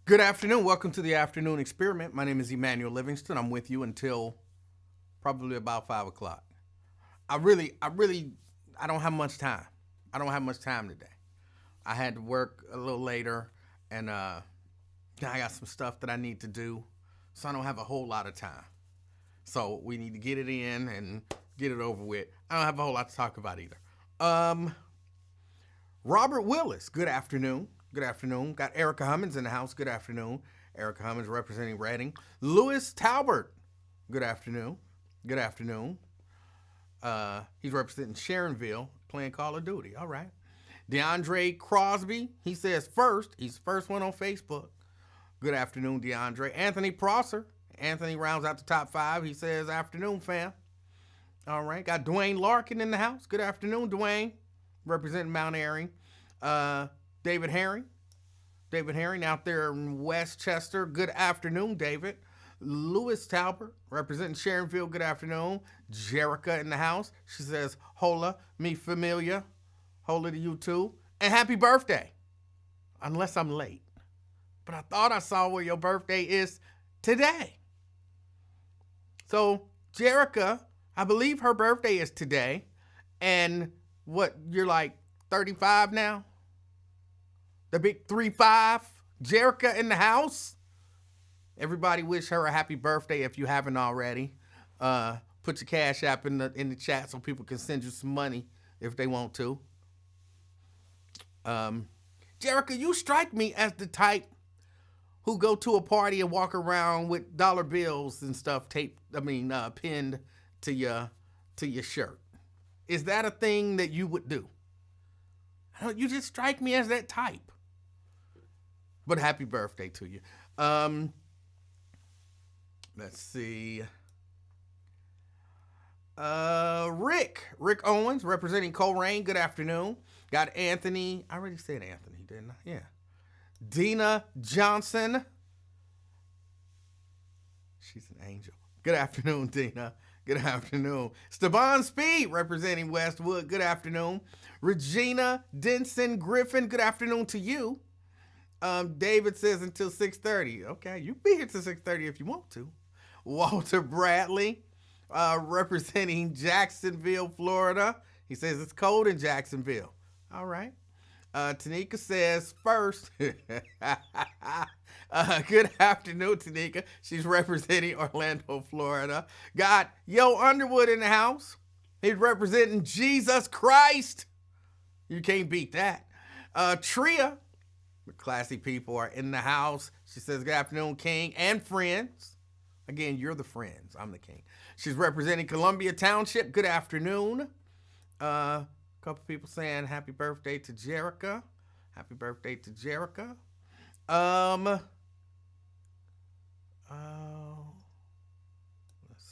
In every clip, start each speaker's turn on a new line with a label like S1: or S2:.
S1: Good afternoon. Welcome to the afternoon experiment. My name is Emanuel Livingston. I'm with you until probably about 5 o'clock. I don't have much time. I don't have much time today. I had to work a little later, and I got some stuff that I need to do, so I don't have a whole lot of time. So we need to get it in and get it over with. I don't have a whole lot to talk about either. Um, Robert Willis. Good afternoon. Good afternoon. Got Erica Hummins in the house. Good afternoon. Erica Hummins representing Reading. Lewis Talbert. Good afternoon. Good afternoon. He's representing Sharonville, playing Call of Duty. All right. DeAndre Crosby. He says first. He's the first one on Facebook. Good afternoon, DeAndre. Anthony Prosser. Anthony rounds out the top five. He says afternoon, fam. All right. Got Dwayne Larkin in the house. Good afternoon, Dwayne. Representing Mount Airy. David Herring. David Herring out there in Westchester. Good afternoon, David. Lewis Talbert, representing Sharonville. Good afternoon. Jerica in the house. She says, hola, me familia. Hola to you too. And happy birthday. Unless I'm late. But I thought I saw where your birthday is today. So, Jerica, I believe her birthday is today. And what, you're like 35 now? The big 3-5. Jerica in the house. Everybody wish her a happy birthday if you haven't already. Put your cash app in the chat so people can send you some money if they want to. Jerica, you strike me as the type who go to a party and walk around with dollar bills and stuff pinned to your shirt. Is that a thing that you would do? You just strike me as that type. But happy birthday to you. Let's see. Rick Owens, representing Coleraine. Good afternoon. Got Anthony. I already said Anthony, didn't I? Yeah. Dina Johnson. She's an angel. Good afternoon, Dina. Good afternoon. Stevan Speed, representing Westwood. Good afternoon. Regina Denson Griffin. Good afternoon to you. David says until 6:30. Okay, you be here till 6:30 if you want to. Walter Bradley, representing Jacksonville, Florida. He says it's cold in Jacksonville. All right. Tanika says first. Good afternoon, Tanika. She's representing Orlando, Florida. Got Yo Underwood in the house. He's representing Jesus Christ. You can't beat that. Tria, the classy people are in the house. She says, good afternoon, King and friends. Again, you're the friends. I'm the king. She's representing Columbia Township. Good afternoon. A couple people saying happy birthday to Jerica. Happy birthday to Jerica. Let's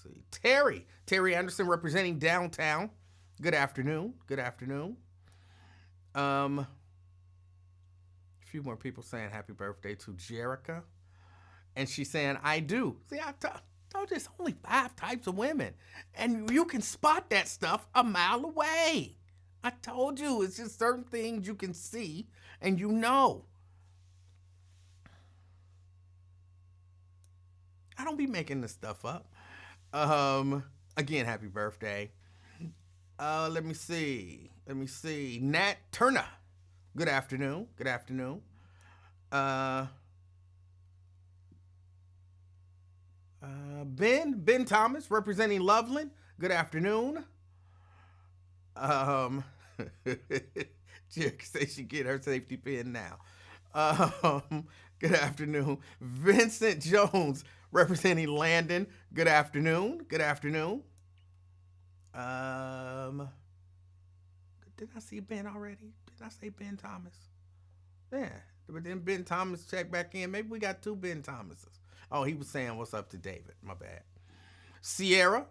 S1: see. Terry Anderson representing downtown. Good afternoon. Good afternoon. A few more people saying happy birthday to Jerica. And she's saying, I do. See, I told you there's only 5 types of women. And you can spot that stuff a mile away. I told you, it's just certain things you can see and you know. I don't be making this stuff up. Again, happy birthday. Let me see. Nat Turner. Good afternoon. Good afternoon. Ben Thomas, representing Loveland. Good afternoon. Jerica says she get her safety pin now. Good afternoon. Vincent Jones, representing Landon. Good afternoon. Good afternoon. Did I see Ben already? Did I say Ben Thomas? Yeah. But then Ben Thomas checked back in. Maybe we got 2 Ben Thomases. Oh, he was saying what's up to David. My bad. Sierra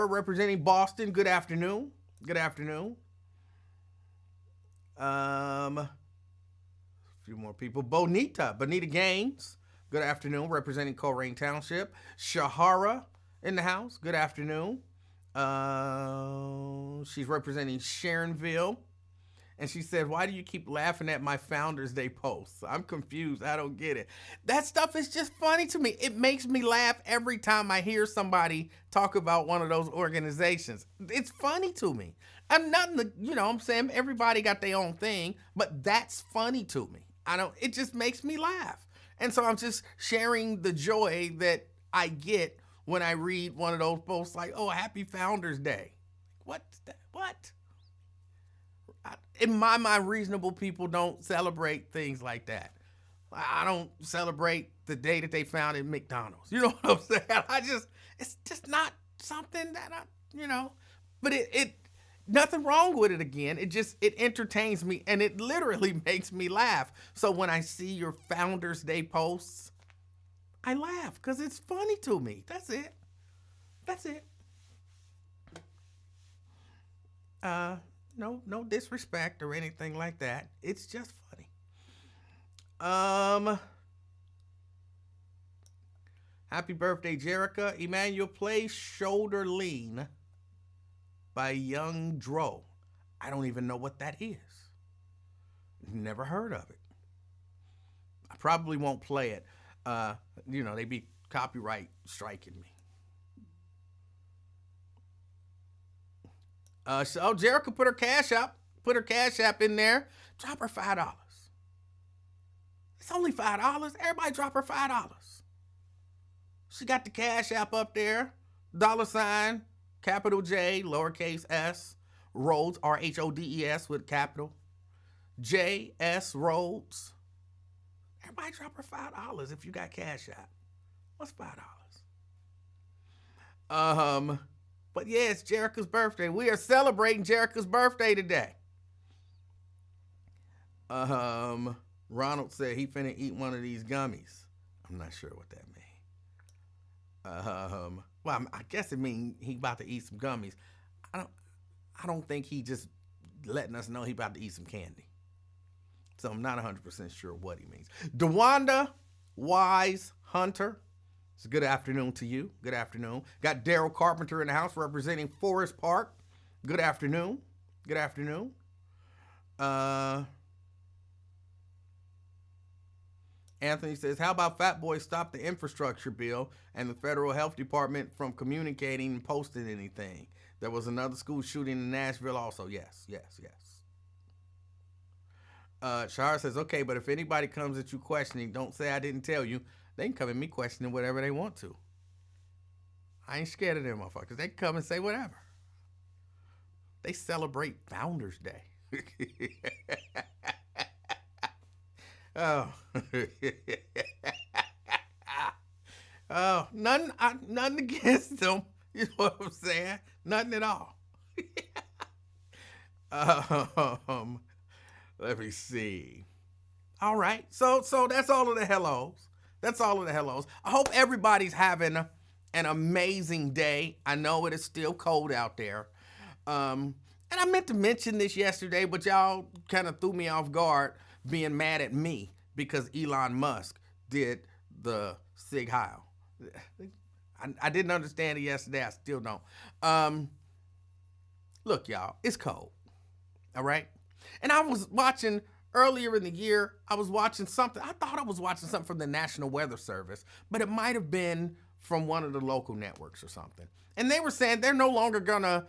S1: representing Boston. Good afternoon. Good afternoon. A few more people. Bonita Gaines. Good afternoon. Representing Coleraine Township. Shahara in the house. Good afternoon. She's representing Sharonville. And she said, "Why do you keep laughing at my Founders Day posts? I'm confused. I don't get it." That stuff is just funny to me. It makes me laugh every time I hear somebody talk about one of those organizations. It's funny to me. I'm not, I'm saying everybody got their own thing, but that's funny to me. It just makes me laugh. And so I'm just sharing the joy that I get when I read one of those posts like, "Oh, happy Founders Day." What? In my mind, reasonable people don't celebrate things like that. I don't celebrate the day that they founded McDonald's. You know what I'm saying? It's just not something that but it nothing wrong with it again. It entertains me and it literally makes me laugh. So when I see your Founders Day posts, I laugh because it's funny to me. That's it. No disrespect or anything like that. It's just funny. Happy birthday, Jerica. Emanuel plays Shoulder Lean by Young Dro. I don't even know what that is. Never heard of it. I probably won't play it. They be copyright striking me. So Jerica put her cash app in there. Drop her $5. It's only $5. Everybody drop her $5. She got the cash app up there. $, capital J, lowercase s, Rhodes, Rhodes with capital. JS Rhodes. Everybody drop her $5 if you got cash app. What's $5? But yeah, it's Jerica's birthday. We are celebrating Jerica's birthday today. Ronald said he finna eat one of these gummies. I'm not sure what that means. Well, I guess it means he about to eat some gummies. I don't think he just letting us know he about to eat some candy. So I'm not 100% sure what he means. DeWanda Wise Hunter. It's a good afternoon to you. Good afternoon. Got Daryl Carpenter in the house representing Forest Park. Good afternoon. Anthony says, how about Fat Boy stop the infrastructure bill and the federal health department from communicating and posting anything? There was another school shooting in Nashville also. Yes. Shahar says, okay, but if anybody comes at you questioning, don't say I didn't tell you. They can come at me questioning whatever they want to. I ain't scared of them motherfuckers. They can come and say whatever. They celebrate Founders Day. Oh. Oh, nothing against them. You know what I'm saying? Nothing at all. Let me see. All right. So that's all of the hellos. I hope everybody's having an amazing day. I know it is still cold out there. And I meant to mention this yesterday, but y'all kind of threw me off guard being mad at me because Elon Musk did the Sig Heil. I didn't understand it yesterday. I still don't. Look, y'all, it's cold. All right? And I was watching earlier in the year, I was watching something. I thought I was watching something from the National Weather Service, but it might have been from one of the local networks or something. And they were saying they're no longer gonna,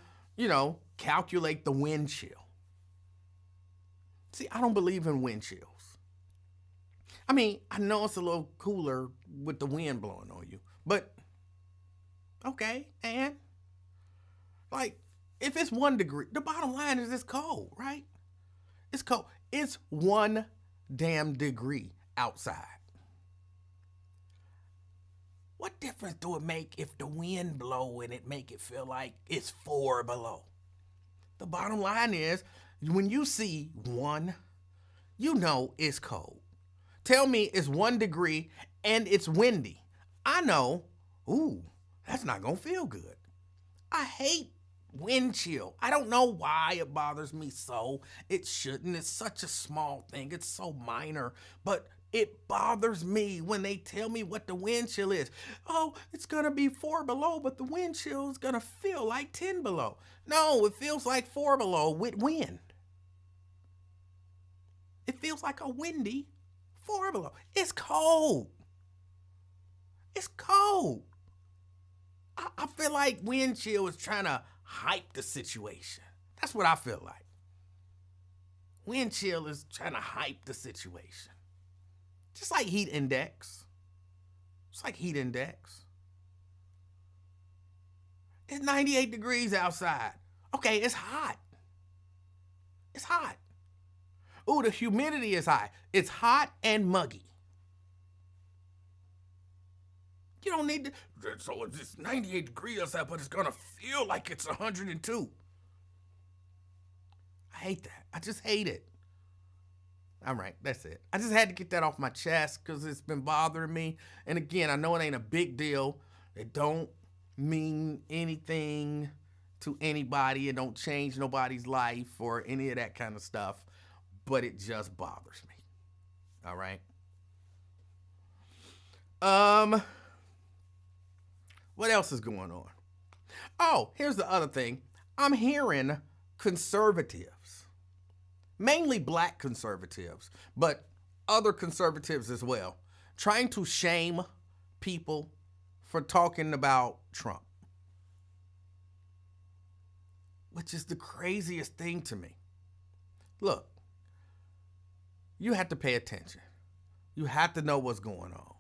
S1: calculate the wind chill. See, I don't believe in wind chills. I mean, I know it's a little cooler with the wind blowing on you, but okay, and if it's 1 degree, the bottom line is it's cold, right? It's cold. It's 1 damn degree outside. What difference do it make if the wind blow and it make it feel like it's 4 below? The bottom line is, when you see 1, you know it's cold. Tell me it's 1 degree and it's windy. I know, that's not gonna feel good. I hate wind chill. I don't know why it bothers me so. It shouldn't. It's such a small thing. It's so minor, but it bothers me when they tell me what the wind chill is. Oh, it's gonna be 4 below, but the wind chill is gonna feel like 10 below. No, it feels like 4 below with wind. It feels like a windy 4 below. It's cold. It's cold. I feel like wind chill is trying to hype the situation. That's what I feel like. Wind chill is trying to hype the situation. Just like heat index. It's like heat index. It's 98 degrees outside. Okay, it's hot. It's hot. Ooh, the humidity is high. It's hot and muggy. You don't need to. So it's 98 degrees outside, but it's going to feel like it's 102. I hate that. I just hate it. All right, that's it. I just had to get that off my chest because it's been bothering me. And again, I know it ain't a big deal. It don't mean anything to anybody. It don't change nobody's life or any of that kind of stuff. But it just bothers me. All right. What else is going on? Oh, here's the other thing. I'm hearing conservatives, mainly black conservatives, but other conservatives as well, trying to shame people for talking about Trump, which is the craziest thing to me. Look, you have to pay attention. You have to know what's going on.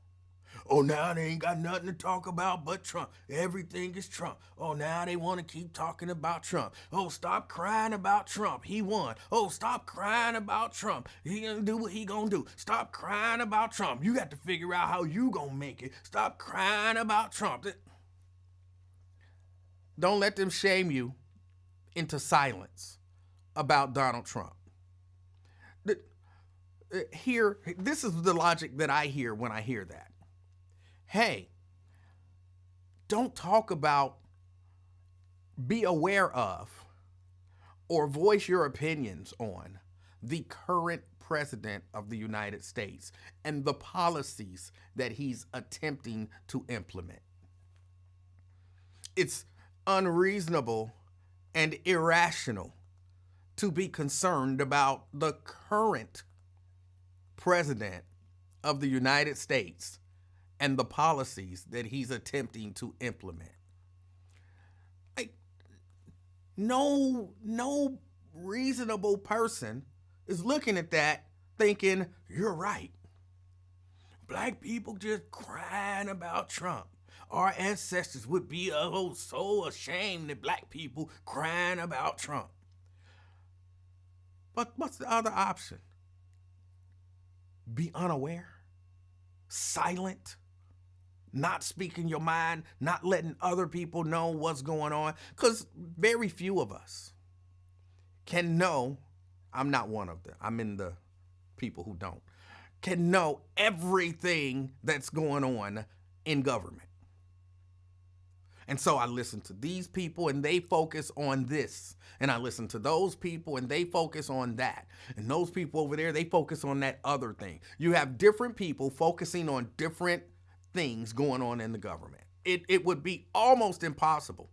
S1: Oh, now they ain't got nothing to talk about but Trump. Everything is Trump. Oh, now they want to keep talking about Trump. Oh, stop crying about Trump. He won. Oh, stop crying about Trump. He gonna do what he gonna do. Stop crying about Trump. You got to figure out how you gonna make it. Stop crying about Trump. Don't let them shame you into silence about Donald Trump. This is the logic that I hear when I hear that. Hey, don't talk about, be aware of, or voice your opinions on the current president of the United States and the policies that he's attempting to implement. It's unreasonable and irrational to be concerned about the current president of the United States and the policies that he's attempting to implement. Like, no reasonable person is looking at that thinking, you're right. Black people just crying about Trump. Our ancestors would be so ashamed that black people crying about Trump. But what's the other option? Be unaware, silent, not speaking your mind, not letting other people know what's going on. Because very few of us can know, I'm not one of them, I'm in the people who don't, can know everything that's going on in government. And so I listen to these people and they focus on this. And I listen to those people and they focus on that. And those people over there, they focus on that other thing. You have different people focusing on different things going on in the government. It would be almost impossible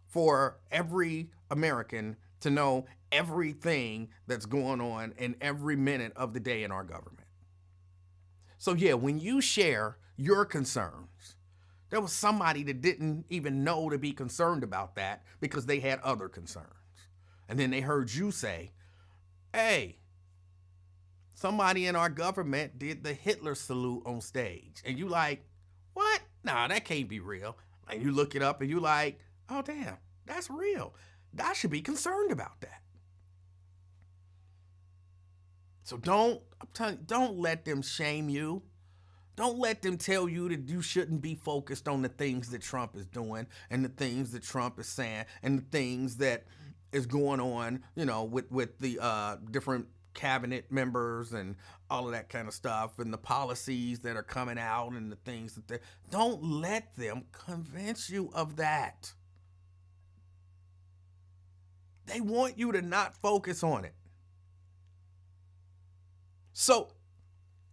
S1: for every American to know everything that's going on in every minute of the day in our government. So yeah, when you share your concerns, there was somebody that didn't even know to be concerned about that because they had other concerns. And then they heard you say, hey, somebody in our government did the Hitler salute on stage. And you like, what? Nah, that can't be real. And you look it up and you like, oh, damn, that's real. I should be concerned about that. So don't let them shame you. Don't let them tell you that you shouldn't be focused on the things that Trump is doing and the things that Trump is saying and the things that is going on, with the different cabinet members and all of that kind of stuff and the policies that are coming out and the things that don't let them convince you of that. They want you to not focus on it. So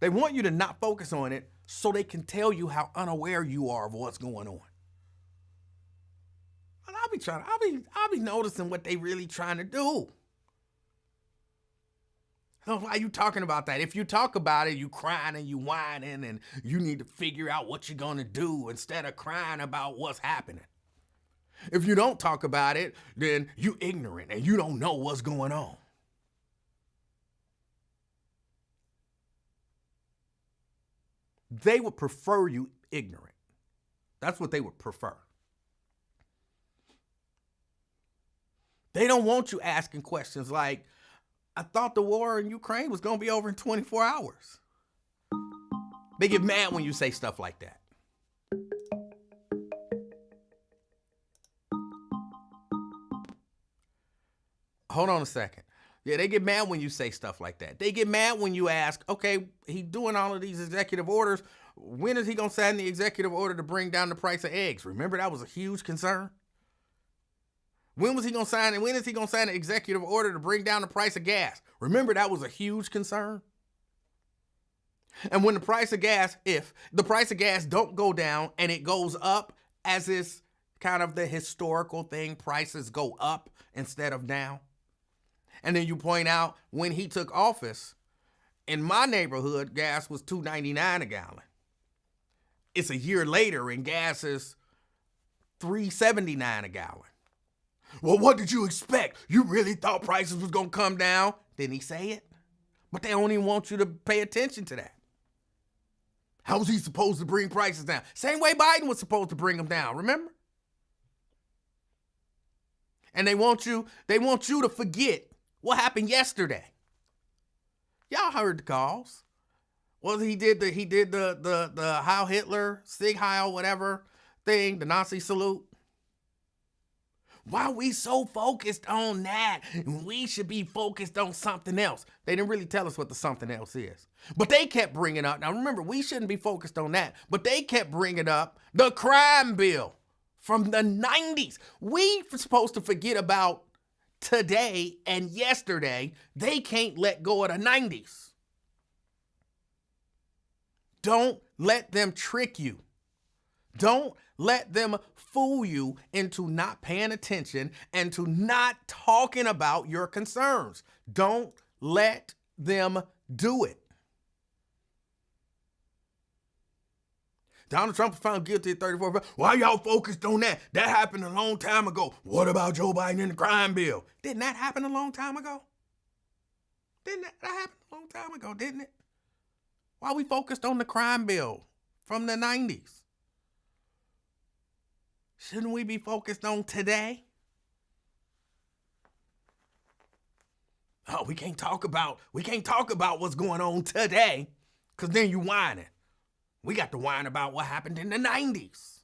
S1: they want you to not focus on it so they can tell you how unaware you are of what's going on. And I'll be noticing what they really trying to do. So why are you talking about that? If you talk about it, you crying and you whining and you need to figure out what you're going to do instead of crying about what's happening. If you don't talk about it, then you ignorant and you don't know what's going on. They would prefer you ignorant. That's what they would prefer. They don't want you asking questions like, I thought the war in Ukraine was going to be over in 24 hours. They get mad when you say stuff like that. Hold on a second. Yeah, they get mad when you say stuff like that. They get mad when you ask, okay, he's doing all of these executive orders. When is he going to sign the executive order to bring down the price of eggs? Remember, that was a huge concern. When was he going to sign, and when is he going to sign an executive order to bring down the price of gas? Remember, that was a huge concern. And when the price of gas, if the price of gas don't go down and it goes up, as is kind of the historical thing, prices go up instead of down. And then you point out when he took office, in my neighborhood, gas was $2.99 a gallon. It's a year later and gas is $3.79 a gallon. Well, what did you expect? You really thought prices was going to come down? Didn't he say it? But they don't even want you to pay attention to that. How was he supposed to bring prices down? Same way Biden was supposed to bring them down, remember? And they want you to forget what happened yesterday. Y'all heard the calls. Well, he did the Heil Hitler, Sieg Heil, whatever thing, the Nazi salute. Why are we so focused on that? We should be focused on something else. They didn't really tell us what the something else is. But they kept bringing up, now remember, we shouldn't be focused on that, but they kept bringing up the crime bill from the 90s. We were supposed to forget about today and yesterday. They can't let go of the 90s. Don't let them trick you. Don't let them fool you into not paying attention and to not talking about your concerns. Don't let them do it. Donald Trump was found guilty at 34. Why y'all focused on that? That happened a long time ago. What about Joe Biden and the crime bill? Didn't that happen a long time ago? Didn't that happen a long time ago, didn't it? Why we focused on the crime bill from the 90s? Shouldn't we be focused on today? Oh, we can't talk about what's going on today, because then you whining. We got to whine about what happened in the 90s.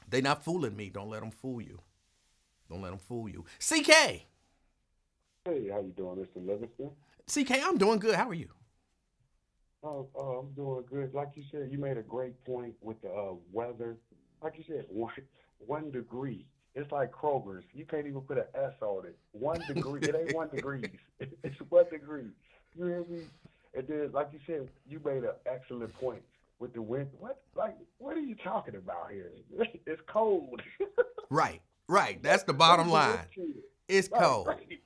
S1: They not fooling me. Don't let them fool you. Don't let them fool you. CK.
S2: Hey, how you doing, Mr. Livingston?
S1: CK, I'm doing good. How are you?
S2: I'm doing good. Like you said, you made a great point with the weather. Like you said, 1 degree. It's like Kroger's. You can't even put an S on it. 1 degree. It ain't 1 degree. It's 1 degree. You hear me? And then, like you said, you made an excellent point with the wind. What are you talking about here? It's cold.
S1: Right. That's the bottom line. It's cold.
S2: Right.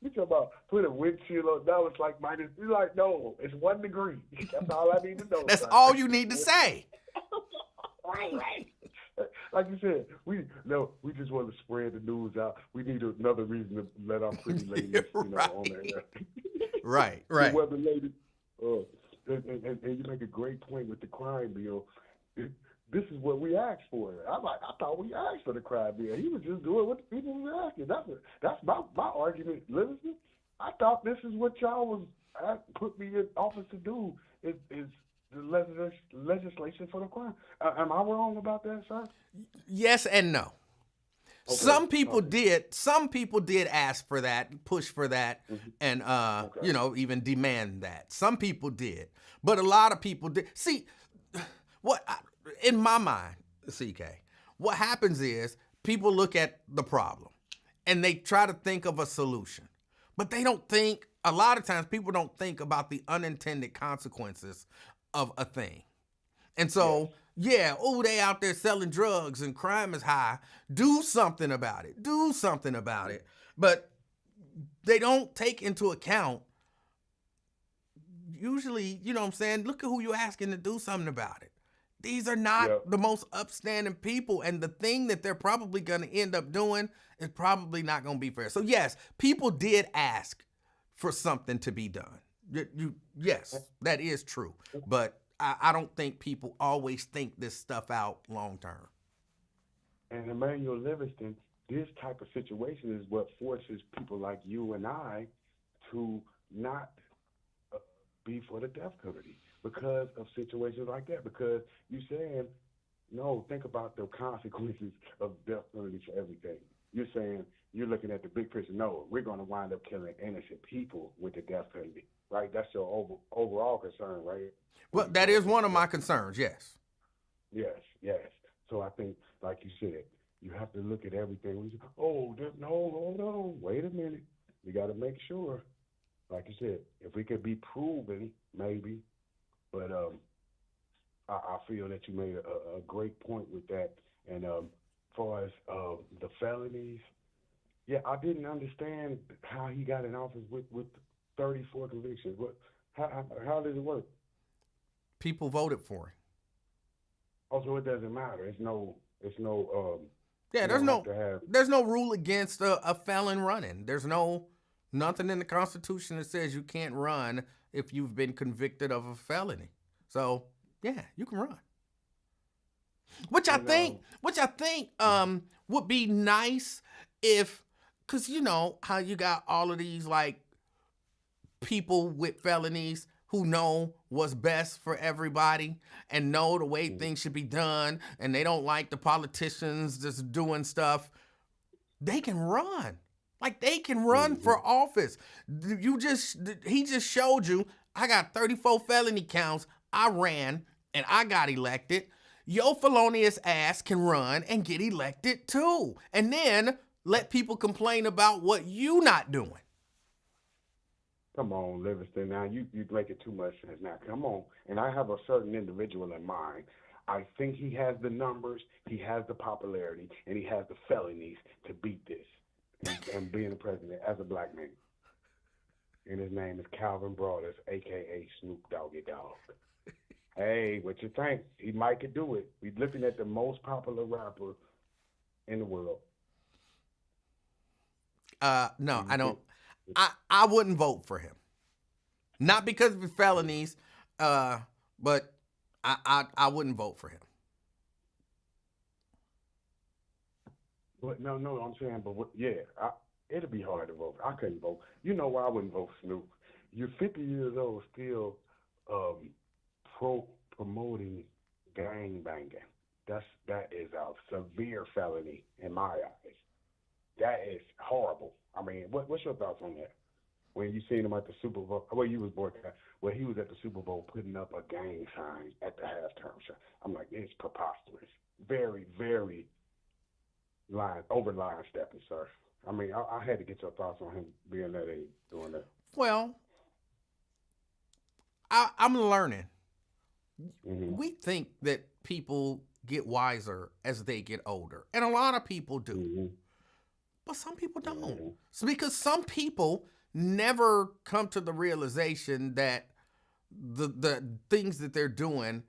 S2: You talking about put a windshield on? Now it's like minus. You're like, no, it's 1 degree. That's all I need to know.
S1: That's all you need to say.
S2: Right. Like you said, we just want to spread the news out. We need another reason to let our pretty ladies,
S1: right.
S2: On there.
S1: Right.
S2: The weather ladies. And you make a great point with the crime bill. This is what we asked for. I thought we asked for the crime bill. He was just doing what the people was asking. That's my argument, Livingston. I thought this is what y'all was put me in office to do is the legislation for the crime. Am I wrong about that, sir?
S1: Yes and no. Okay. Some people did ask for that, push for that, and even demand that. Some people did, but a lot of people did. See, in my mind, CK, what happens is people look at the problem and they try to think of a solution, but they don't think. A lot of times, people don't think about the unintended consequences of a thing, and so Yeah, oh, they out there selling drugs and crime is high. Do something about it. Do something about it. But they don't take into account, usually, you know what I'm saying? Look at who you're asking to do something about it. These are not
S2: Yeah.
S1: the most upstanding people, and the thing that they're probably going to end up doing is probably not going to be fair. So yes, people did ask for something to be done. Yes, that is true, but I don't think people always think this stuff out long term.
S2: And Emmanuel Livingston, this type of situation is what forces people like you and I to not uh, be for the death penalty because of situations like that. Because you saying, no, think about the consequences of death penalty for everything. You're saying you're looking at the big picture. No, we're going to wind up killing innocent people with the death penalty, right? That's your overall concern, right? When
S1: Well,
S2: you
S1: that
S2: say
S1: is
S2: with
S1: one
S2: the
S1: of my
S2: death penalty.
S1: concerns. Yes.
S2: Yes, yes. So I think, like you said, you have to look at everything. When you, oh, no, hold on, wait a minute. You got to make sure, like you said, if we could be proven, maybe. But I feel that you made a great point with that. And far as the felonies, yeah, I didn't understand how he got in office with 34 convictions. How does it work?
S1: People voted for him.
S2: Also, it doesn't matter. It's no.
S1: Yeah,
S2: You
S1: there's
S2: don't have
S1: no
S2: to have.
S1: there's no rule against a felon running. There's no nothing in the Constitution that says you can't run if you've been convicted of a felony. So yeah, you can run. Which I
S2: And
S1: think, which I think would be nice if, cause you know how you got all of these like people with felonies who know what's best for everybody and know the way
S2: mhm,
S1: things should be done, and they don't like the politicians just doing stuff. They can run. Like they can run
S2: mhm,
S1: for office. He just showed you I got 34 felony counts. I ran and I got elected. Your felonious ass can run and get elected too. And then let people complain about what you not doing.
S2: come on, Livingston. Now you making too much sense. Now come on. And I have a certain individual in mind. I think he has the numbers, he has the popularity, and he has the felonies to beat this and being the president as a black man. And his name is Calvin Broadus, aka Snoop Doggy Dogg. Hey, what you think? He might could do it. We're looking at the most popular rapper in the world. Do
S1: No,
S2: you
S1: I don't.
S2: think?
S1: I wouldn't vote for him. Not because of his felonies, but I wouldn't vote for him.
S2: But no, I'm saying, but yeah, it'd be hard to vote. I couldn't vote. You know why I wouldn't vote for Snoop? You're 50 years old, still um, promoting gang banging. That is a severe felony in my eyes. That is horrible. I mean, what's your thoughts on that? When you seen him at the Super Bowl, well, you was boycott. Well, he was at the Super Bowl putting up a gang sign at the halftime show. I'm like, it's preposterous. Very, very line stepping, sir. I mean, I had to get your thoughts on him being that age doing that.
S1: Well, I'm learning.
S2: Mhm.
S1: We think that people get wiser as they get older, and a lot of people do,
S2: Mhm.
S1: but some people don't.
S2: Mhm.
S1: So because some people never come to the realization that the things that they're doing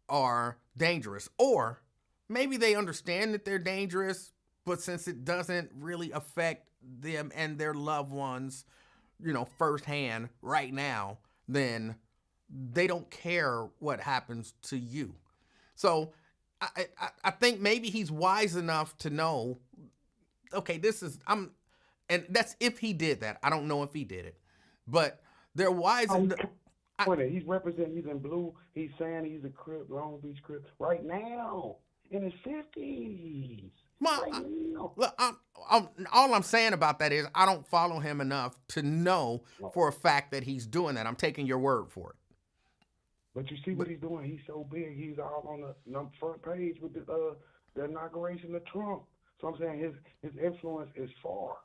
S1: are dangerous, or maybe they understand that they're dangerous, but since it doesn't really affect them and their loved ones, firsthand right now, then they don't care what happens to you. So I think maybe he's wise enough to know, okay, this is I'm and that's if he did that. I don't know if he did it. But they're wise
S2: Oh,
S1: and
S2: he's
S1: I
S2: doing it. He's representing. He's in blue. He's saying he's a Crip, Long Beach Crip, right now in his 50s,
S1: my
S2: right now.
S1: look, all I'm saying about that is I don't follow him enough to know
S2: Oh,
S1: for a fact that he's doing that. I'm taking your word for it.
S2: but you see what
S1: But
S2: he's doing? He's so big. He's all on the front page with the inauguration of Trump. So I'm saying his influence is far.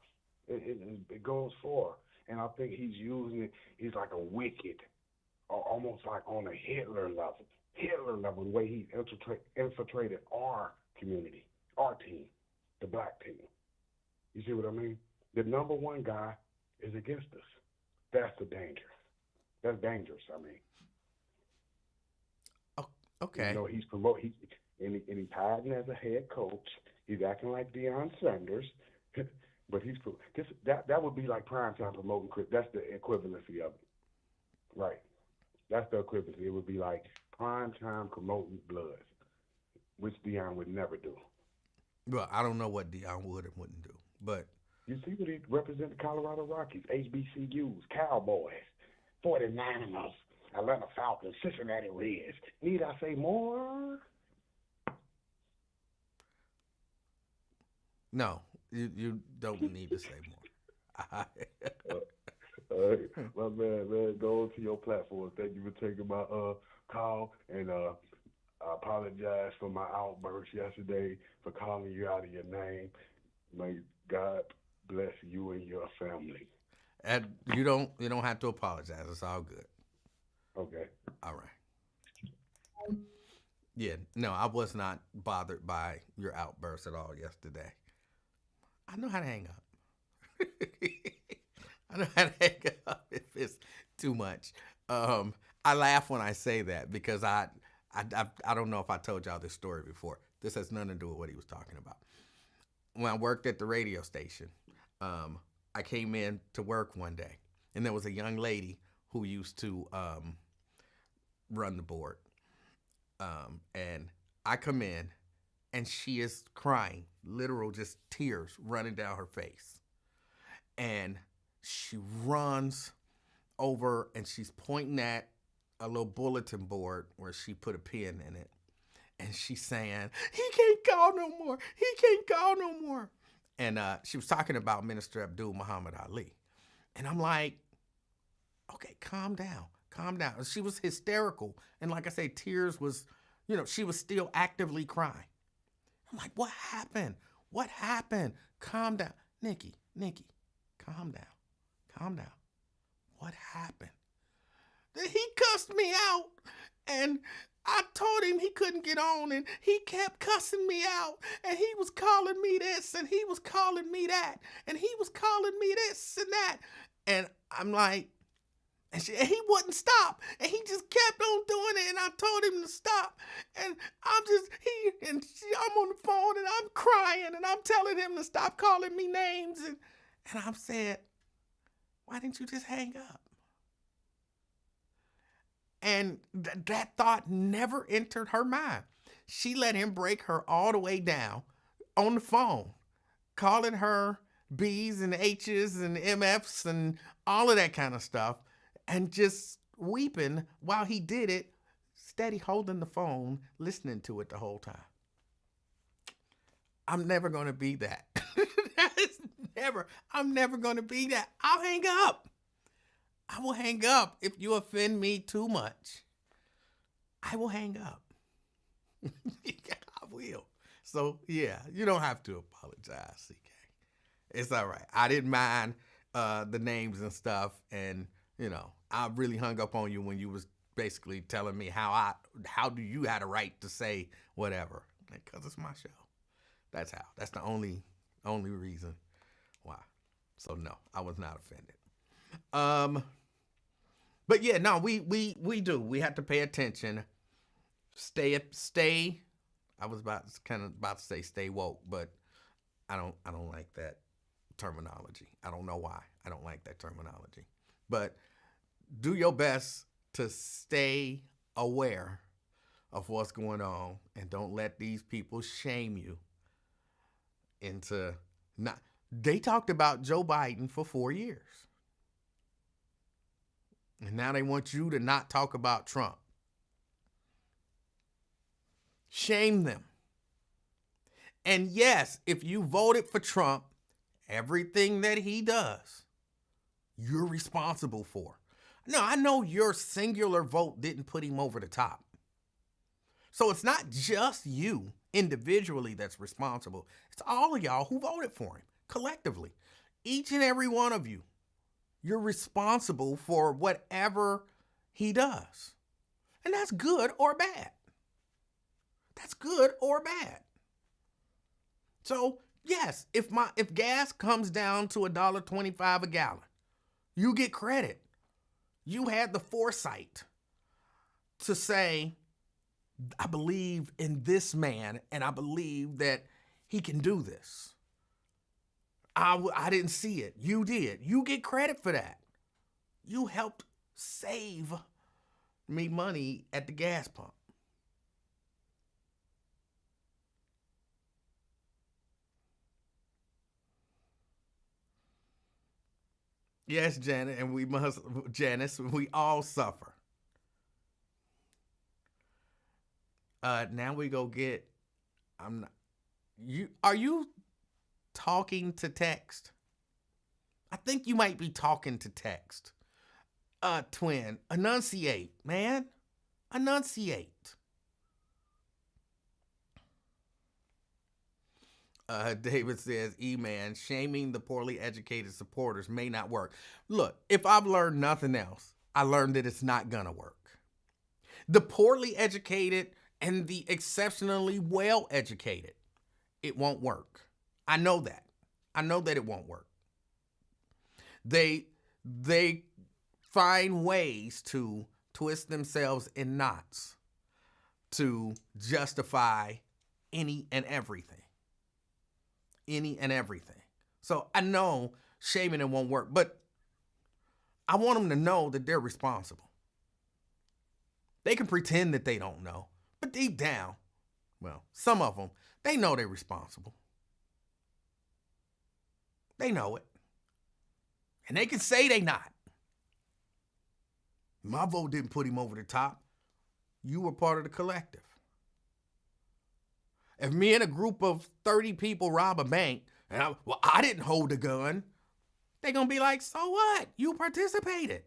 S2: It goes far, and I think he's using it. He's like a wicked, or almost like on a Hitler level. Hitler level, the way he infiltrated our community, our team, the black team. You see what I mean? The number one guy is against us. That's the danger. That's dangerous. I mean,
S1: Oh,
S2: you
S1: okay.
S2: know, he's hiding as a head coach. He's acting like Deion Sanders, but that would be like primetime promoting Chris. That's the equivalency of it, right? That's the equivalency. It would be like primetime promoting Bloods, which Deion would never do.
S1: Well, I don't know what Dion would and wouldn't do, but
S2: You see what he represents: the Colorado Rockies, HBCUs, Cowboys, 49ers, Atlanta Falcons, Cincinnati Reds. Need I say more?
S1: no, you don't need to say more.
S2: Uh, my man, go to your platform. Thank you for taking my call, and I apologize for my outburst yesterday for calling you out of your name. May God bless you and your family.
S1: And you don't have to apologize. It's all good.
S2: Okay.
S1: All right. Yeah, no, I was not bothered by your outburst at all yesterday. I know how to hang up. I know how to hang up if it's too much. I laugh when I say that because I don't know if I told y'all this story before. This has nothing to do with what he was talking about. When I worked at the radio station, I came in to work one day, and there was a young lady who used to run the board. And I come in, and she is crying, literal just tears running down her face. And she runs over and she's pointing at a little bulletin board where she put a pin in it. And she's saying, he can't call no more. He can't call no more. And she was talking about Minister Abdul Muhammad Ali. And I'm like, okay, calm down. Calm down. She was hysterical. And like I say, tears was, she was still actively crying. I'm like, what happened? What happened? Calm down. Nikki, calm down. Calm down. What happened? He cussed me out, and I told him he couldn't get on, and he kept cussing me out, and he was calling me this, and he was calling me that, and he was calling me this and that. And I'm like, and he wouldn't stop, and he just kept on doing it, and I told him to stop, and I'm on the phone, and I'm crying, and I'm telling him to stop calling me names, and I'm saying, why didn't you just hang up? And that thought never entered her mind. She let him break her all the way down on the phone, calling her B's and H's and MFs and all of that kind of stuff, and just weeping while he did it, steady holding the phone, listening to it the whole time. I'm never going to be that. I'm never going to be that. I'll hang up. I will hang up if you offend me too much. I will hang up. I will. So, yeah, you don't have to apologize, CK. It's all right. I didn't mind the names and stuff. And, I really hung up on you when you was basically telling me how do you had a right to say whatever. Because it's my show. That's how. That's the only reason why. So, no, I was not offended. But yeah, no, we do. We have to pay attention. Stay. I was about to say stay woke, but I don't like that terminology. I don't know why. I don't like that terminology. But do your best to stay aware of what's going on, and don't let these people shame you into not. They talked about Joe Biden for 4 years. And now they want you to not talk about Trump. Shame them. And yes, if you voted for Trump, everything that he does, you're responsible for. No, I know your singular vote didn't put him over the top. So it's not just you individually that's responsible. It's all of y'all who voted for him collectively. Each and every one of you. You're responsible for whatever he does. And that's good or bad. That's good or bad. So, yes, if gas comes down to $1.25 a gallon, you get credit. You had the foresight to say, I believe in this man and I believe that he can do this. I didn't see it. You did. You get credit for that. You helped save me money at the gas pump. Yes, Janet, and Janice, we all suffer. Now we go get, I'm not, are you talking to text? I think you might be talking to text. Twin, enunciate, man. Enunciate. David says, E-Man, shaming the poorly educated supporters may not work. Look, if I've learned nothing else, I learned that it's not gonna work. The poorly educated and the exceptionally well educated, it won't work. I know that. I know that it won't work. They find ways to twist themselves in knots to justify any and everything. Any and everything. So I know shaming it won't work, but I want them to know that they're responsible. They can pretend that they don't know, but deep down, well, some of them, they know they're responsible. They know it. And they can say they not. My vote didn't put him over the top. You were part of the collective. If me and a group of 30 people rob a bank, and I didn't hold a gun, they're going to be like, so what? You participated.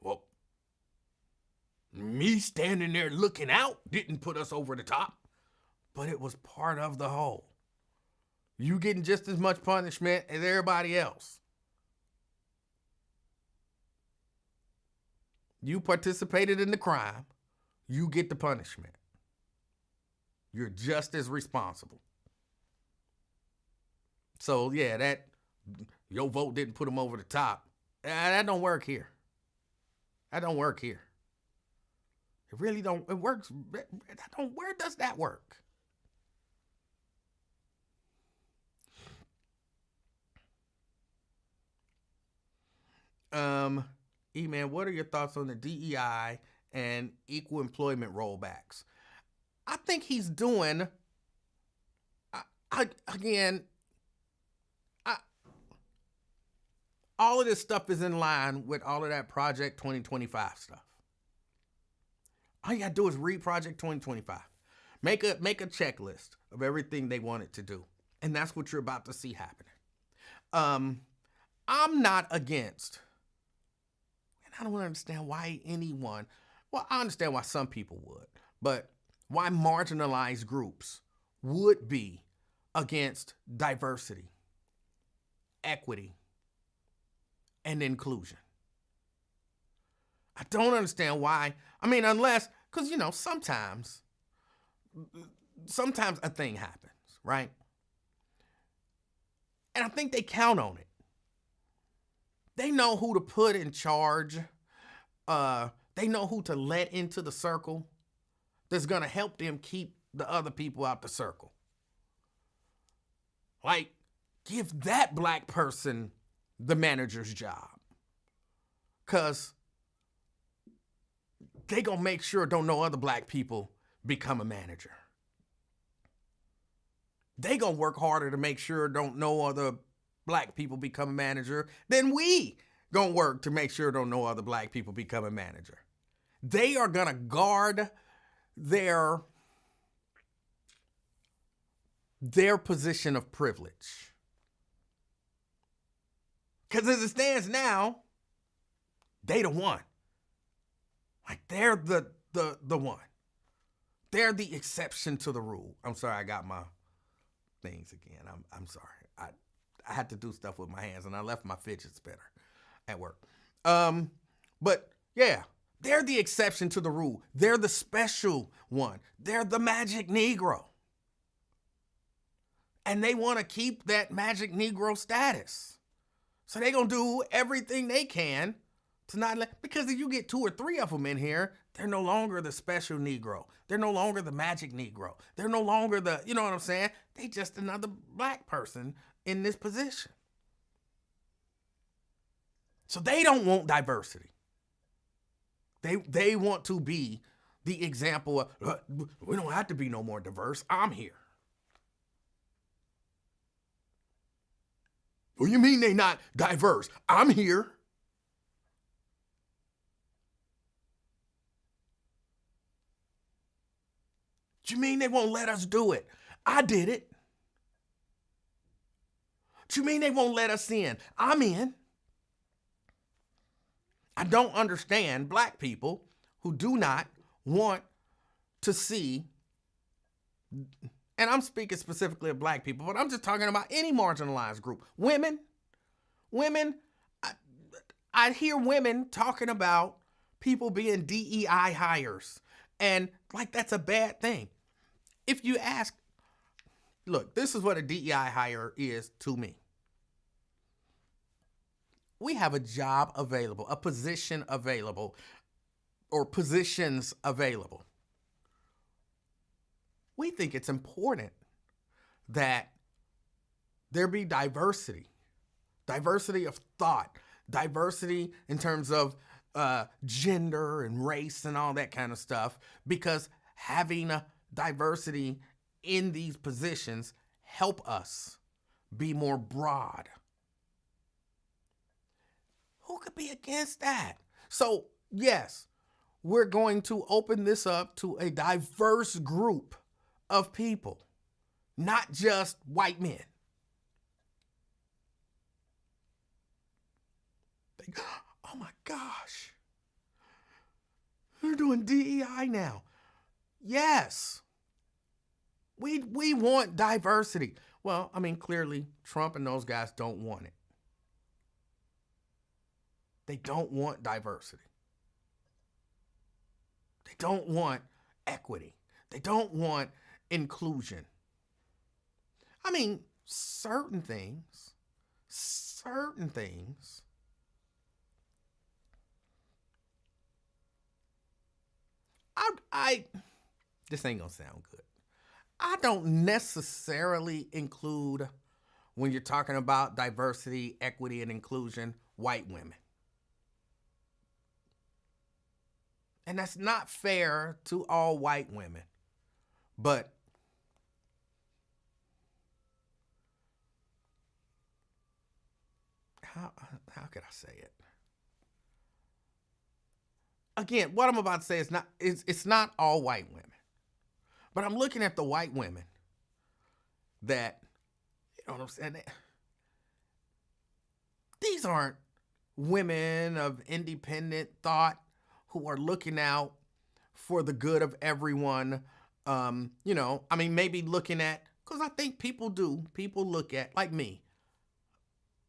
S1: Well, me standing there looking out didn't put us over the top, but it was part of the whole. You getting just as much punishment as everybody else. You participated in the crime, you get the punishment. You're just as responsible. So yeah, that your vote didn't put them over the top. That don't work here. That don't work here. It really don't. It works. Where does that work? E-Man, what are your thoughts on the DEI and equal employment rollbacks? I think he's doing, all of this stuff is in line with all of that Project 2025 stuff. All you gotta do is read Project 2025. Make a checklist of everything they wanted to do. And that's what you're about to see happening. I'm not against, and I don't understand why anyone, well, I understand why some people would, but why marginalized groups would be against diversity, equity, and inclusion. I don't understand why. I mean, unless, because, sometimes a thing happens, right? And I think they count on it. They know who to put in charge. They know who to let into the circle that's going to help them keep the other people out the circle. Like, give that black person the manager's job. Because they going to make sure don't no other black people become a manager. They going to work harder to make sure don't no other black people become a manager than we going to work to make sure don't no other black people become a manager. They are going to guard their position of privilege. Because as it stands now, they the one. Like they're the one. They're the exception to the rule. I'm sorry, I got my things again. I'm sorry. I had to do stuff with my hands and I left my fidget spinner at work. But yeah, They're the exception to the rule. They're the special one. They're the magic Negro. And they want to keep that magic Negro status. So they're going to do everything they can to not let, because if you get 2 or 3 of them in here, they're no longer the special Negro. They're no longer the magic Negro. They're no longer the, you know what I'm saying? They just another black person in this position. So they don't want diversity. They want to be the example of, we don't have to be no more diverse. I'm here. What do you mean they not diverse? I'm here. What you mean they won't let us do it? I did it. What you mean they won't let us in? I'm in. I don't understand black people who do not want to see, and I'm speaking specifically of black people, but I'm just talking about any marginalized group. Women, I hear women talking about people being DEI hires, and like that's a bad thing. If you ask, look, this is what a DEI hire is to me. We have a job available, a position available, or positions available. We think it's important that there be diversity of thought, diversity in terms of gender and race and all that kind of stuff, because having a diversity in these positions help us be more broad. Who could be against that? So, yes, we're going to open this up to a diverse group of people, not just white men. Oh my gosh, they're doing DEI now. Yes, we want diversity. Well, I mean, clearly Trump and those guys don't want it. They don't want diversity. They don't want equity. They don't want inclusion. I mean, certain things, I this ain't gonna sound good. I don't necessarily include, when you're talking about diversity, equity, and inclusion, white women. And that's not fair to all white women. But how could I say it? Again, what I'm about to say is it's not all white women. But I'm looking at the white women that, you know what I'm saying? These aren't women of independent thought who are looking out for the good of everyone. Maybe looking at, because I think people look at, like me,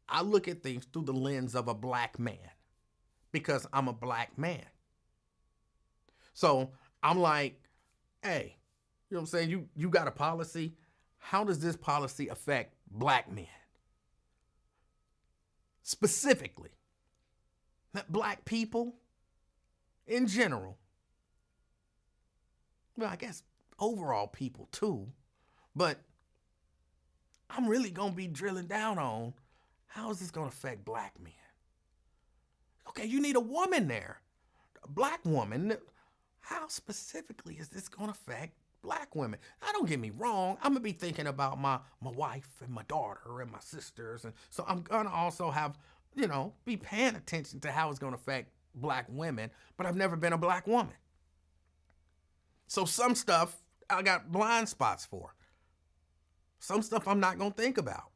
S1: I look at things through the lens of a black man because I'm a black man. So I'm like, hey, you know what I'm saying? You got a policy. How does this policy affect black men? Specifically, not black people in general. Well, I guess overall people too, but I'm really going to be drilling down on how is this going to affect black men? Okay, you need a woman there, a black woman. How specifically is this going to affect black women? Now, don't get me wrong. I'm going to be thinking about my wife and my daughter and my sisters. And so I'm going to also have, be paying attention to how it's going to affect black women, but I've never been a black woman. So some stuff I got blind spots for. Some stuff I'm not going to think about.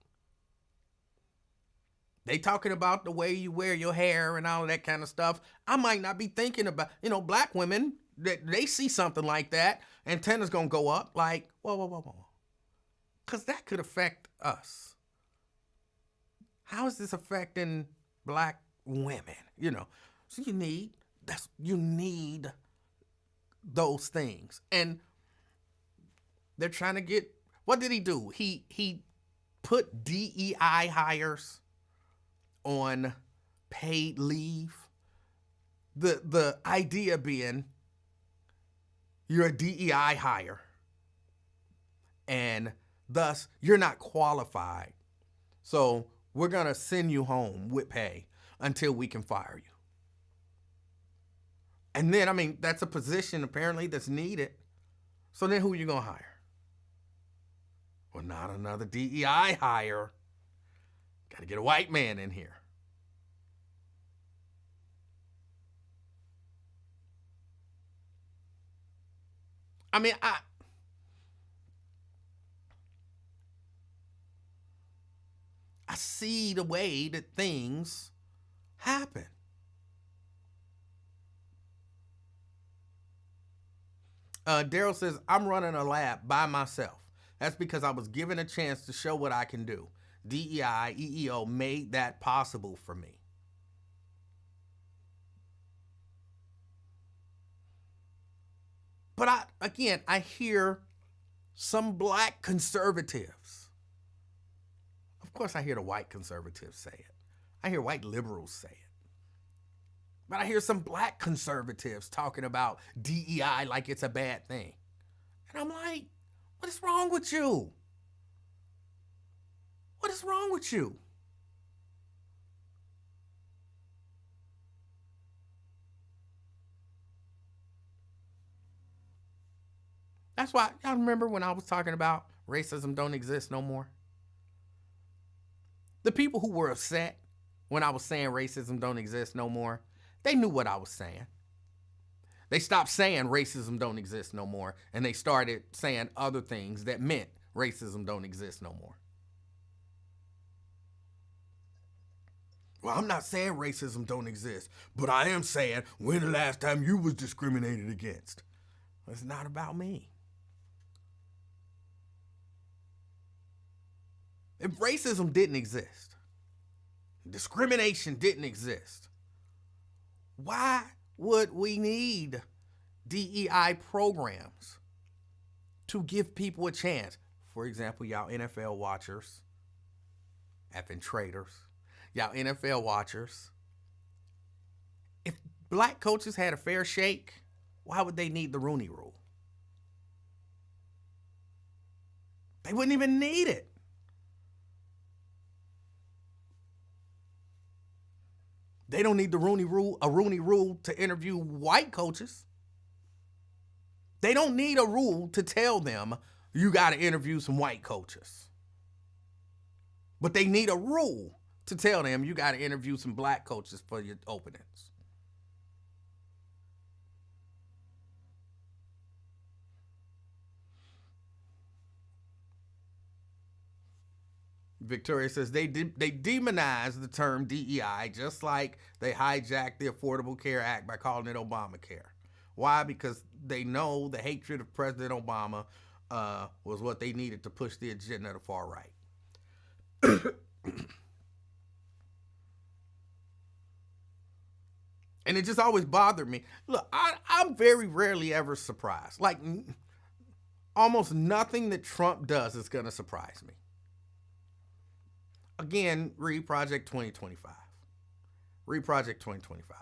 S1: They talking about the way you wear your hair and all of that kind of stuff. I might not be thinking about, black women, that they see something like that, antennas going to go up like, whoa. Because that could affect us. How is this affecting black women? So you need You need those things. And they're trying to get, what did he do? He put DEI hires on paid leave. The idea being you're a DEI hire and thus you're not qualified. So we're going to send you home with pay until we can fire you. And then, I mean, that's a position apparently that's needed. So then who are you going to hire? Well, not another DEI hire. Got to get a white man in here. I mean, I see the way that things happen. Daryl says, I'm running a lab by myself. That's because I was given a chance to show what I can do. DEI, EEO made that possible for me. But I hear some black conservatives. Of course, I hear the white conservatives say it. I hear white liberals say it. But I hear some black conservatives talking about DEI like it's a bad thing. And I'm like, what is wrong with you? What is wrong with you? That's why, y'all remember when I was talking about racism don't exist no more? The people who were upset when I was saying racism don't exist no more, they knew what I was saying. They stopped saying racism don't exist no more, and they started saying other things that meant racism don't exist no more. Well, I'm not saying racism don't exist, but I am saying when the last time you was discriminated against? It's not about me. If racism didn't exist, discrimination didn't exist, why would we need DEI programs to give people a chance? For example, y'all NFL watchers, effing traitors, y'all NFL watchers, if black coaches had a fair shake, why would they need the Rooney Rule? They wouldn't even need it. They don't need a Rooney Rule to interview white coaches. They don't need a rule to tell them you got to interview some white coaches. But they need a rule to tell them you got to interview some black coaches for your openings. Victoria says they demonize the term DEI just like they hijacked the Affordable Care Act by calling it Obamacare. Why? Because they know the hatred of President Obama was what they needed to push the agenda of the far right. And it just always bothered me. Look, I'm very rarely ever surprised. Like, almost nothing that Trump does is going to surprise me. Again, read Project 2025. Read Project 2025.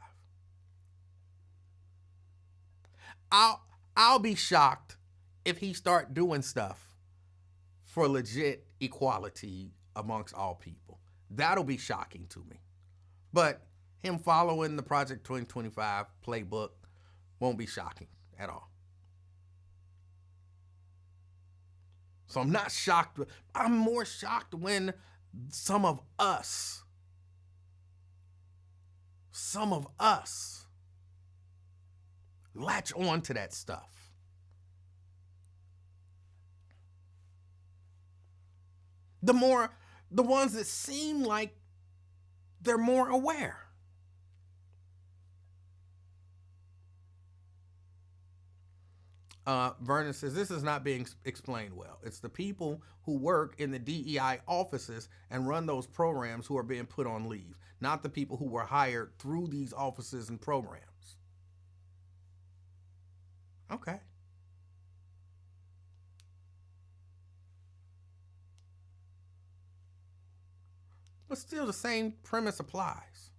S1: I'll be shocked if he start doing stuff for legit equality amongst all people. That'll be shocking to me. But him following the Project 2025 playbook won't be shocking at all. So I'm not shocked. I'm more shocked when some of us latch on to that stuff. The ones that seem like they're more aware. Vernon says, this is not being explained well. It's the people who work in the DEI offices and run those programs who are being put on leave, not the people who were hired through these offices and programs. Okay. But still, the same premise applies.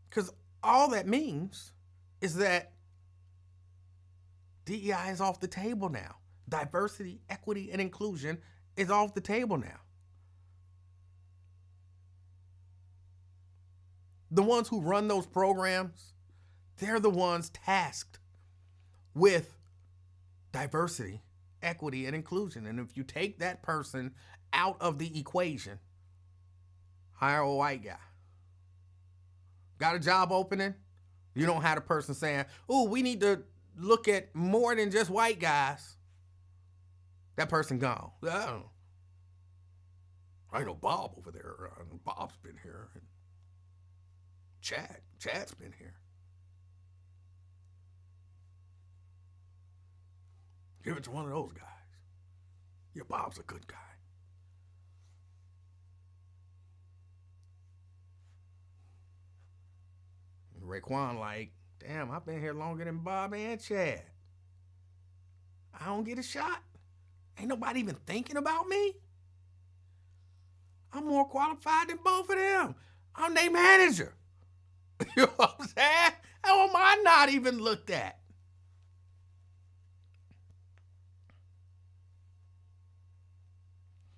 S1: Because all that means is that DEI is off the table now. Diversity, equity, and inclusion is off the table now. The ones who run those programs, they're the ones tasked with diversity, equity, and inclusion. And if you take that person out of the equation, hire a white guy. Got a job opening? You don't have a person saying, "Oh, we need to look at more than just white guys." That person gone. Oh, I know Bob over there. Bob's been here. Chad's been here. Give it to one of those guys. Yeah, Bob's a good guy. And Raekwon like, damn, I've been here longer than Bob and Chad. I don't get a shot. Ain't nobody even thinking about me. I'm more qualified than both of them. I'm their manager. You know what I'm saying? How am I not even looked at?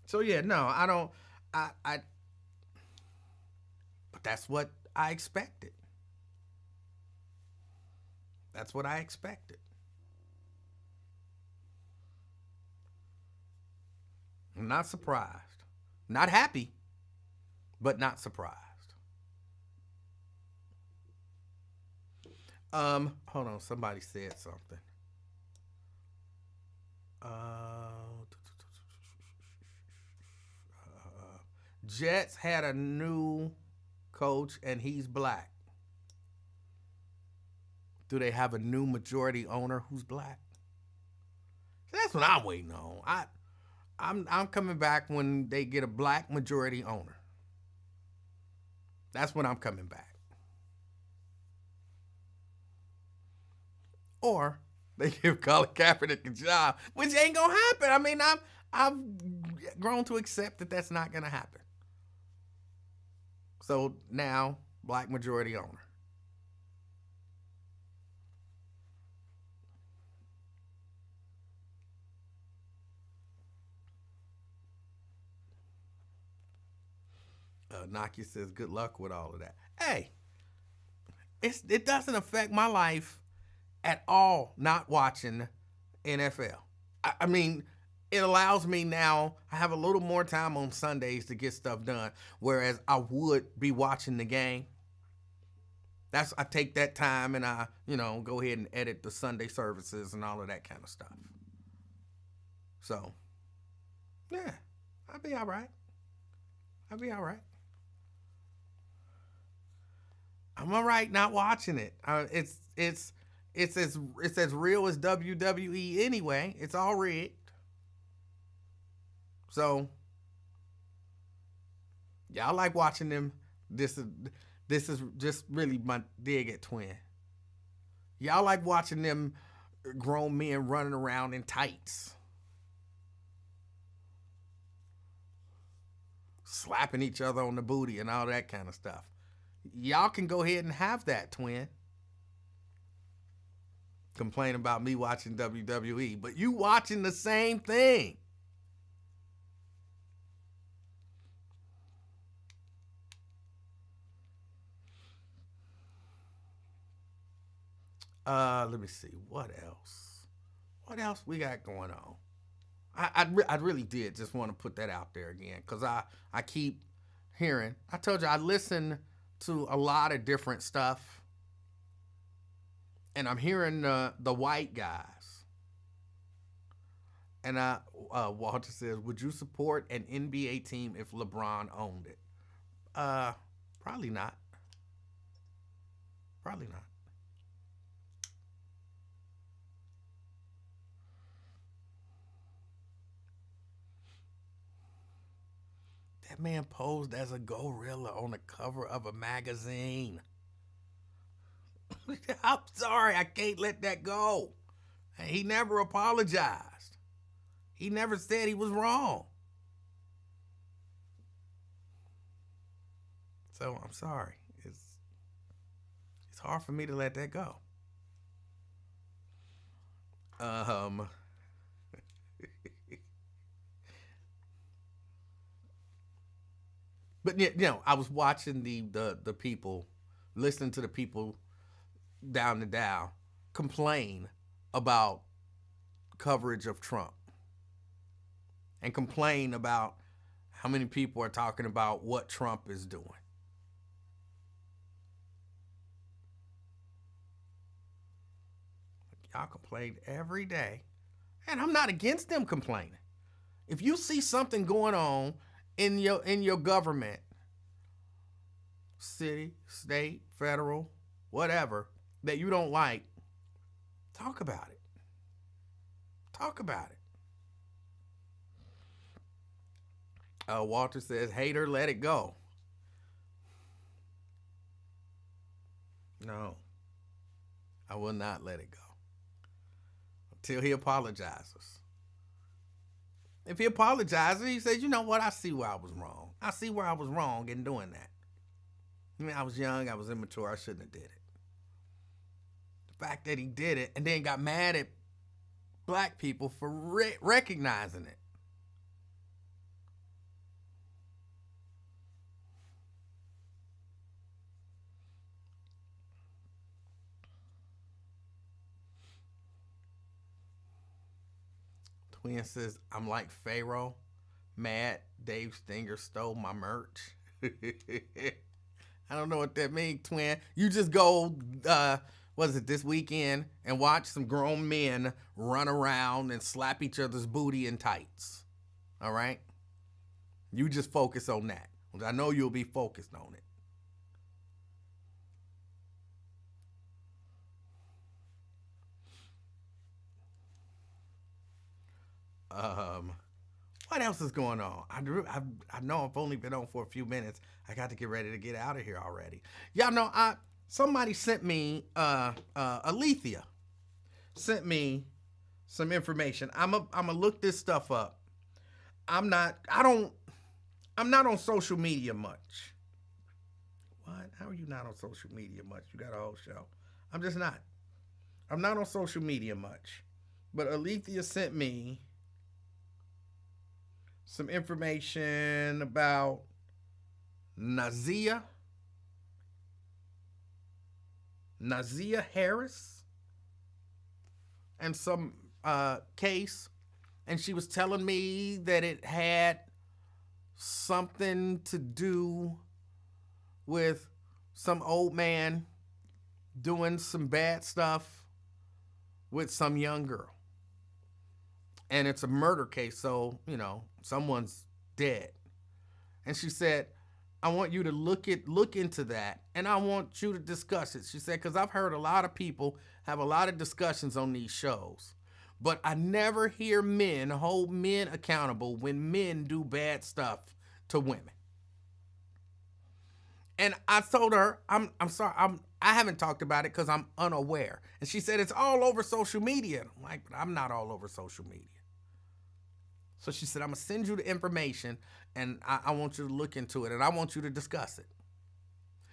S1: So yeah, no, I don't. But that's what I expected. That's what I expected. I'm not surprised. Not happy, but not surprised. Hold on. Somebody said something. Jets had a new coach and he's black. Do they have a new majority owner who's black? That's what I'm waiting on. I'm coming back when they get a black majority owner. That's when I'm coming back. Or they give Colin Kaepernick a job, which ain't gonna happen. I mean, I've grown to accept that that's not gonna happen. So now, black majority owner. Nakia says, "Good luck with all of that." Hey, it doesn't affect my life at all. Not watching NFL. I mean, it allows me now. I have a little more time on Sundays to get stuff done, whereas I would be watching the game. I take that time and I go ahead and edit the Sunday services and all of that kind of stuff. So yeah, I'll be all right. I'll be all right. I'm all right not watching it. It's as real as WWE anyway. It's all rigged. So y'all like watching them. This is just really my dig at Twin. Y'all like watching them grown men running around in tights, slapping each other on the booty and all that kind of stuff. Y'all can go ahead and have that, Twin. Complain about me watching WWE, but you watching the same thing. Let me see. What else? What else we got going on? I really did just want to put that out there again because I keep hearing. I told you I listen to a lot of different stuff, and I'm hearing the white guys. And Walter says, "Would you support an NBA team if LeBron owned it?" Probably not. Probably not. That man posed as a gorilla on the cover of a magazine. I'm sorry, I can't let that go. He never apologized. He never said he was wrong. So I'm sorry. It's hard for me to let that go. Um, but I was watching the people, listening to the people down the Dow complain about coverage of Trump and complain about how many people are talking about what Trump is doing. Y'all complain every day, and I'm not against them complaining. If you see something going on in your government, city, state, federal, whatever, that you don't like, talk about it. Talk about it. Walter says, hater, let it go. No, I will not let it go until he apologizes. If he apologizes, he says, you know what, I see where I was wrong. I see where I was wrong in doing that. I mean, I was young, I was immature, I shouldn't have did it. The fact that he did it and then got mad at black people for recognizing it. Twin says, I'm like Pharaoh, mad Dave Stinger stole my merch. I don't know what that means, Twin. You just go, this weekend and watch some grown men run around and slap each other's booty in tights. All right? You just focus on that. I know you'll be focused on it. What else is going on? I know I've only been on for a few minutes. I got to get ready to get out of here already. Y'all know, somebody sent me, Alethea sent me some information. I'm gonna look this stuff up. I'm not on social media much. What? How are you not on social media much? You got a whole show. I'm just not. I'm not on social media much. But Alethea sent me some information about Nazia Harris and some case, and she was telling me that it had something to do with some old man doing some bad stuff with some young girl. And it's a murder case, so, someone's dead. And she said, I want you to look into that, and I want you to discuss it. She said, because I've heard a lot of people have a lot of discussions on these shows, but I never hear men hold men accountable when men do bad stuff to women. And I told her, I'm sorry, I haven't talked about it because I'm unaware. And she said, it's all over social media. I'm like, but I'm not all over social media. So she said, I'm going to send you the information, and I want you to look into it, and I want you to discuss it.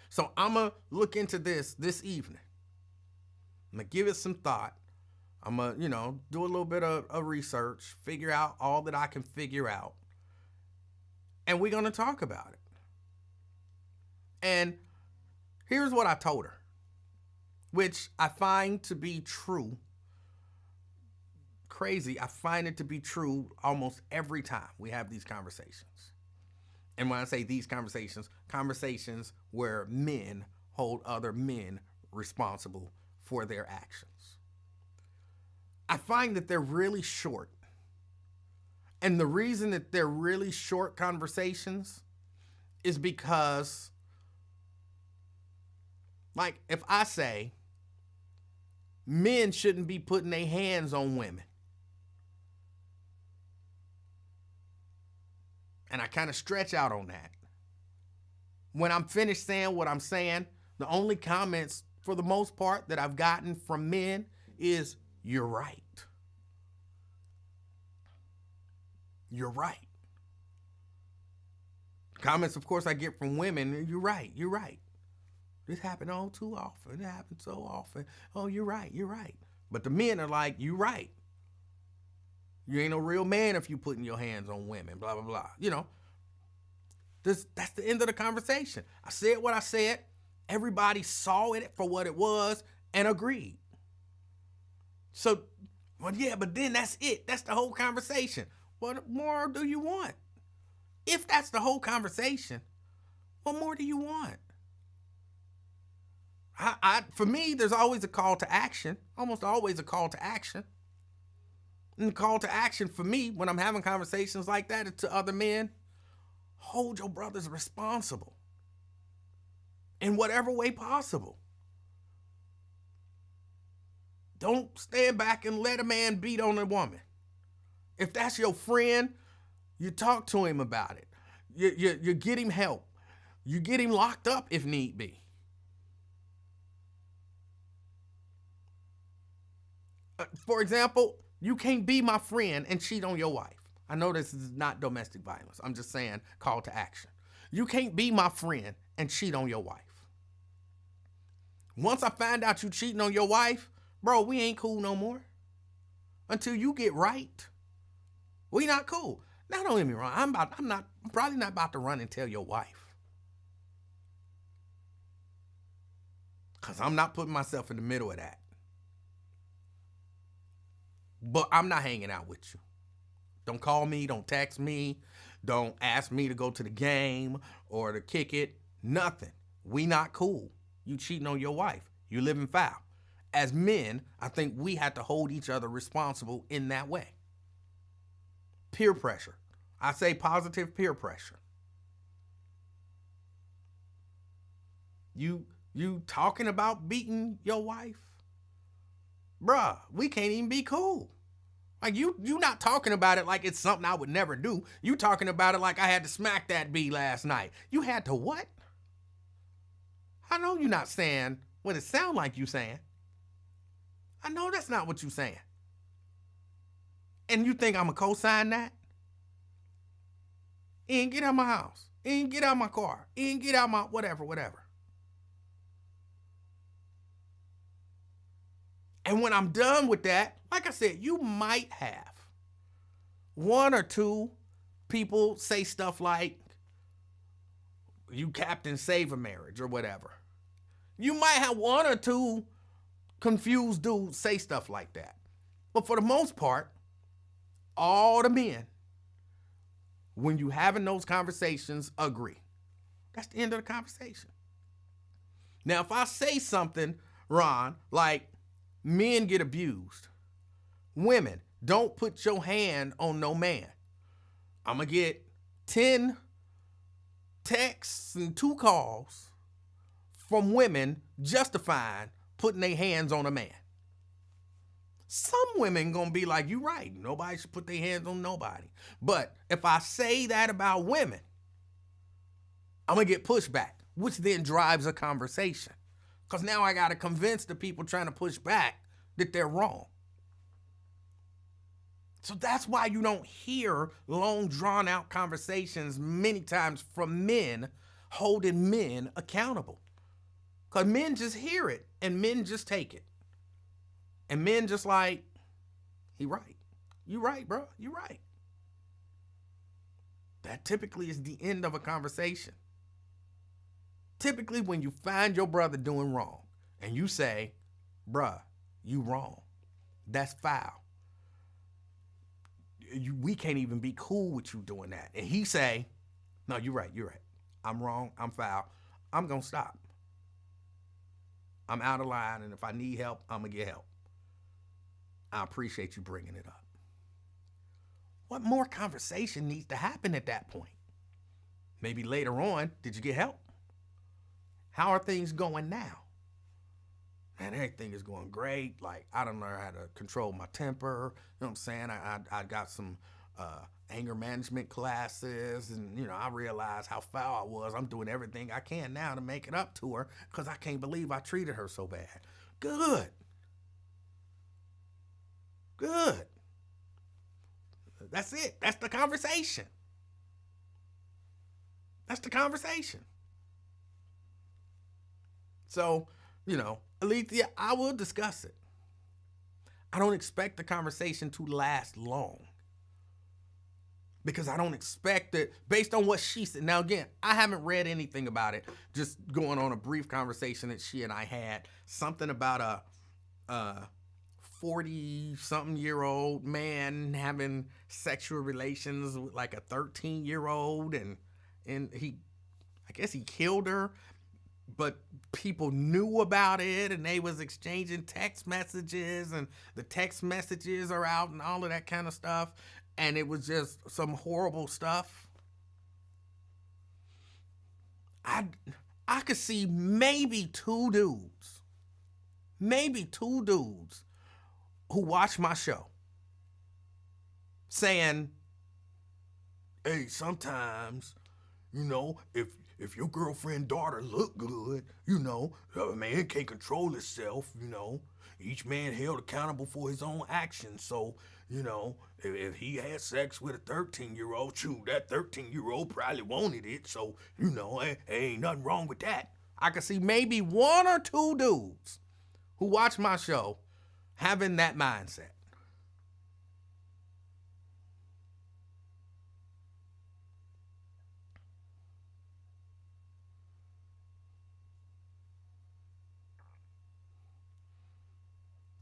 S1: So I'm going to look into this evening. I'm going to give it some thought. I'm going to, do a little bit of research, figure out all that I can figure out. And we're going to talk about it. And here's what I told her, which I find to be true. Crazy. I find it to be true almost every time we have these conversations. And when I say these conversations where men hold other men responsible for their actions. I find that they're really short. And the reason that they're really short conversations is because, like, if I say men shouldn't be putting their hands on women, and I kind of stretch out on that, when I'm finished saying what I'm saying, the only comments for the most part, that I've gotten from men is, you're right. You're right. Comments, of course, I get from women, you're right, you're right. This happened all too often. It happens so often. Oh, you're right, you're right. But the men are like, you're right. You ain't no real man if you putting your hands on women, blah, blah, blah. You know, that's the end of the conversation. I said what I said. Everybody saw it for what it was and agreed. So, well, yeah, but then that's it. That's the whole conversation. What more do you want? If that's the whole conversation, what more do you want? For me, there's always a call to action, almost always a call to action. And the call to action for me, when I'm having conversations like that, is to other men, hold your brothers responsible in whatever way possible. Don't stand back and let a man beat on a woman. If that's your friend, you talk to him about it. You get him help. You get him locked up if need be. For example, you can't be my friend and cheat on your wife. I know this is not domestic violence. I'm just saying call to action. You can't be my friend and cheat on your wife. Once I find out you cheating on your wife, bro, we ain't cool no more. Until you get right, we not cool. Now don't get me wrong. I'm probably not about to run and tell your wife. Because I'm not putting myself in the middle of that. But I'm not hanging out with you. Don't call me, don't text me, don't ask me to go to the game or to kick it. Nothing. We not cool. You cheating on your wife. You living foul. As men, I think we have to hold each other responsible in that way. Peer pressure. I say positive peer pressure. You talking about beating your wife? Bruh, we can't even be cool. Like you not talking about it like it's something I would never do. You talking about it like I had to smack that bee last night. You had to what? I know you're not saying what it sound like you saying. I know that's not what you saying. And you think I'm going to co-sign that? Ian, get out of my house. Ian, get out of my car. Ian, get out of my whatever. And when I'm done with that, like I said, you might have one or two people say stuff like, you captain save a marriage or whatever. You might have one or two confused dudes say stuff like that. But for the most part, all the men, when you having those conversations, agree. That's the end of the conversation. Now, if I say something, Ron, like men get abused, women, don't put your hand on no man, I'm going to get 10 texts and 2 calls from women justifying putting their hands on a man. Some women gonna be like, you right, nobody should put their hands on nobody. But if I say that about women, I'm gonna get pushback, which then drives a conversation. Because now I gotta convince the people trying to push back that they're wrong. So that's why you don't hear long, drawn-out conversations many times from men holding men accountable. Because men just hear it, and men just take it. And men just like, he right. You right, bro. You right. That typically is the end of a conversation. Typically when you find your brother doing wrong, and you say, bruh, you wrong. That's foul. We can't even be cool with you doing that. And he say, no, you're right. I'm wrong. I'm foul. I'm going to stop. I'm out of line, and if I need help, I'm going to get help. I appreciate you bringing it up. What more conversation needs to happen at that point? Maybe later on, did you get help? How are things going now? Man, everything is going great. Like, I don't know how to control my temper. You know what I'm saying? I got some anger management classes, and I realized how foul I was. I'm doing everything I can now to make it up to her because I can't believe I treated her so bad. Good. Good. That's it. That's the conversation. That's the conversation. So, Alethea, I will discuss it. I don't expect the conversation to last long because I don't expect it based on what she said. Now, again, I haven't read anything about it. Just going on a brief conversation that she and I had. Something about a 40-something-year-old man having sexual relations with like a 13-year-old, and I guess he killed her, but people knew about it and they was exchanging text messages, and the text messages are out and all of that kind of stuff, and it was just some horrible stuff. I could see maybe two dudes who watch my show saying, hey, sometimes, if your girlfriend daughter look good, a man can't control himself, each man held accountable for his own actions. So, if he had sex with a 13-year-old, shoot, that 13-year-old probably wanted it. So, ain't nothing wrong with that. I could see maybe one or two dudes who watch my show having that mindset.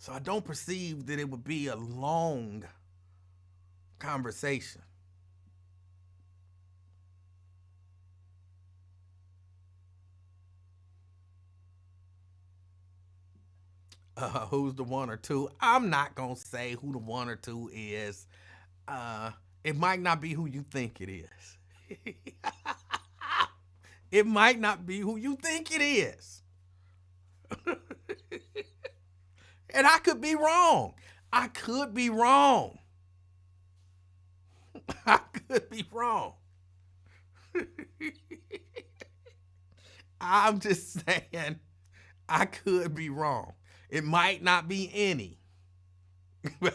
S1: So I don't perceive that it would be a long conversation. Who's the one or two? I'm not going to say who the one or two is. It might not be who you think it is. It might not be who you think it is. And I could be wrong. I could be wrong. I could be wrong. I'm just saying I could be wrong. It might not be any. But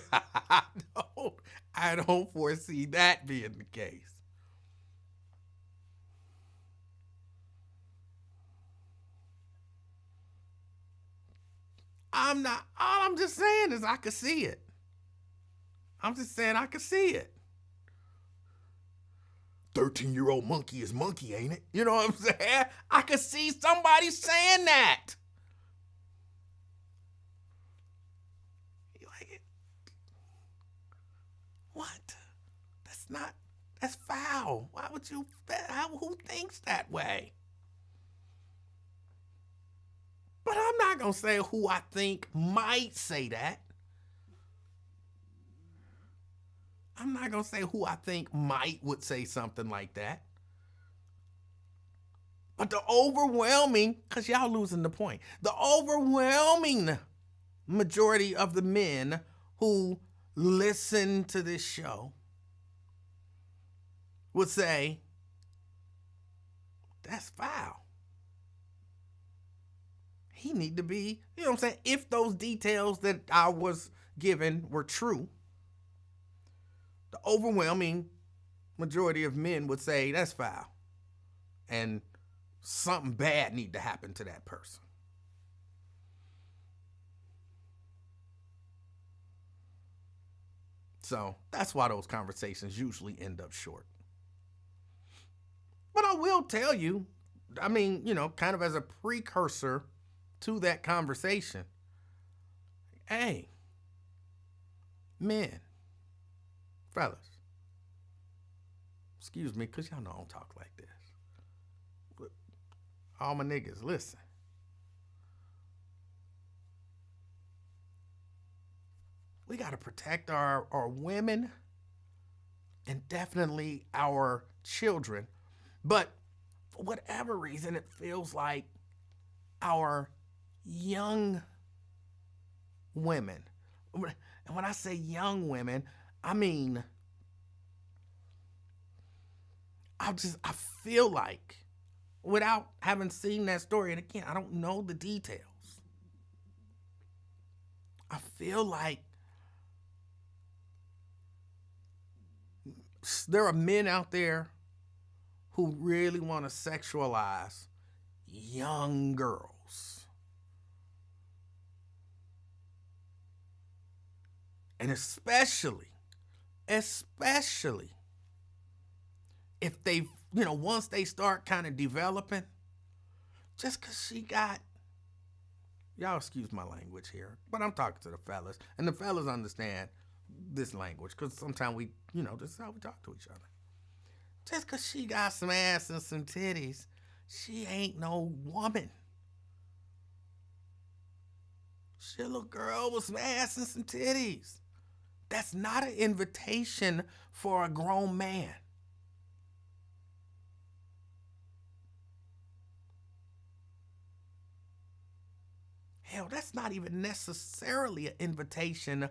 S1: I don't foresee that being the case. All I'm just saying is I could see it. I'm just saying I could see it. 13-year-old monkey is monkey, ain't it? You know what I'm saying? I could see somebody saying that. You like it? What? That's foul. Why would you, who thinks that way? But I'm not going to say who I think might say that. I'm not going to say who I think would say something like that. But the overwhelming, because y'all losing the point, the overwhelming majority of the men who listen to this show would say, that's foul. He need to be, you know what I'm saying? If those details that I was given were true, the overwhelming majority of men would say that's foul. And something bad need to happen to that person. So that's why those conversations usually end up short. But I will tell you, I mean, kind of as a precursor to that conversation, hey, men, fellas, excuse me, because y'all know I don't talk like this. But all my niggas, listen. We got to protect our women and definitely our children. But for whatever reason, it feels like our young women, and when I say young women, I mean I feel like, without having seen that story, and again, I don't know the details, I feel like there are men out there who really want to sexualize young girls. And especially if they, once they start kind of developing, just because she got, y'all excuse my language here, but I'm talking to the fellas, and the fellas understand this language because sometimes we, this is how we talk to each other. Just because she got some ass and some titties, she ain't no woman. She a little girl with some ass and some titties. That's not an invitation for a grown man. Hell, that's not even necessarily an invitation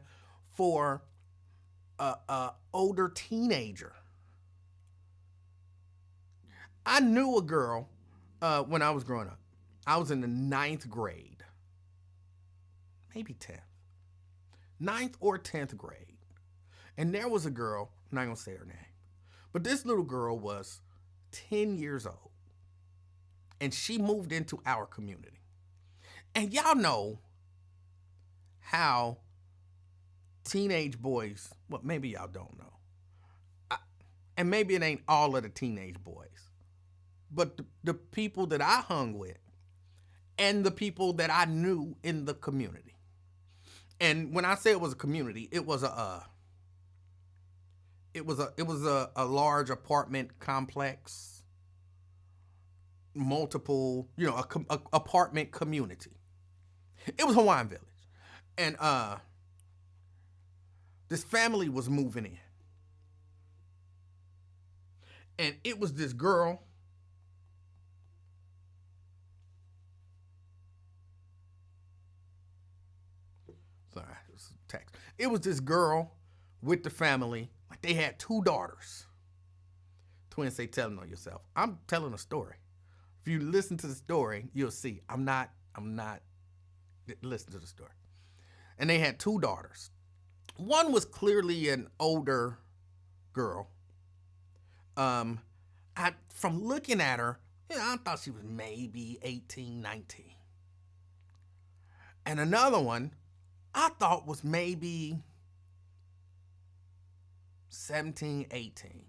S1: for a older teenager. I knew a girl when I was growing up. I was in the 9th grade, maybe 10th, 9th or 10th grade. And there was a girl, I'm not going to say her name, but this little girl was 10 years old. And she moved into our community. And y'all know how teenage boys, well, maybe y'all don't know. And maybe it ain't all of the teenage boys. But the people that I hung with and the people that I knew in the community. And when I say it was a community, it was a large apartment complex, multiple, apartment community. It was Hawaiian Village. And this family was moving in. And it was this girl. Sorry, it was a text. It was this girl with the family. Like they had 2 daughters. Twins say telling on yourself. I'm telling a story. If you listen to the story, you'll see. I'm not listen to the story. And they had 2 daughters. One was clearly an older girl. From looking at her, I thought she was maybe 18, 19. And another one I thought was maybe 17, 18.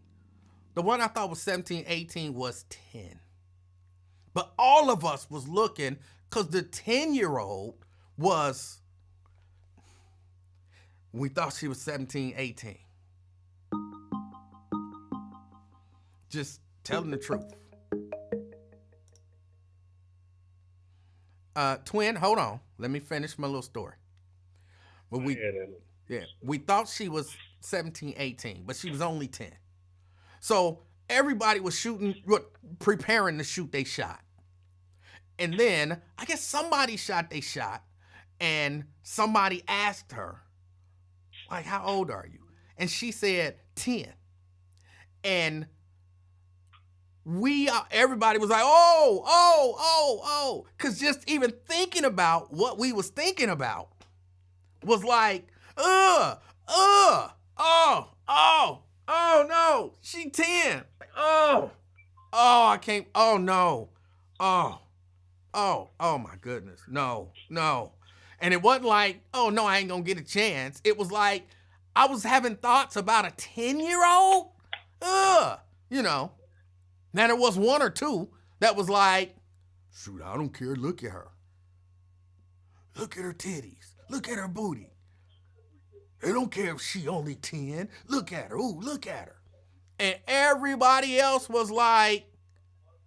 S1: The one I thought was 17, 18 was 10. But all of us was looking because the 10-year-old was, we thought she was 17, 18. Just telling the truth. Twin, hold on. Let me finish my little story. But we thought she was 17, 18, but she was only 10. So everybody was preparing to shoot their shot. And then I guess somebody shot their shot and somebody asked her, like, how old are you? And she said 10. And everybody was like, oh. Cause just even thinking about what we was thinking about was like, oh no, she 10. I can't, oh no. Oh my goodness. No. And it wasn't like, oh no, I ain't gonna get a chance. It was like, I was having thoughts about a 10-year-old. Now there was 1 or 2 that was like, shoot, I don't care, look at her. Look at her titties. Look at her booty. I don't care if she only 10. Look at her. Ooh, look at her. And everybody else was like,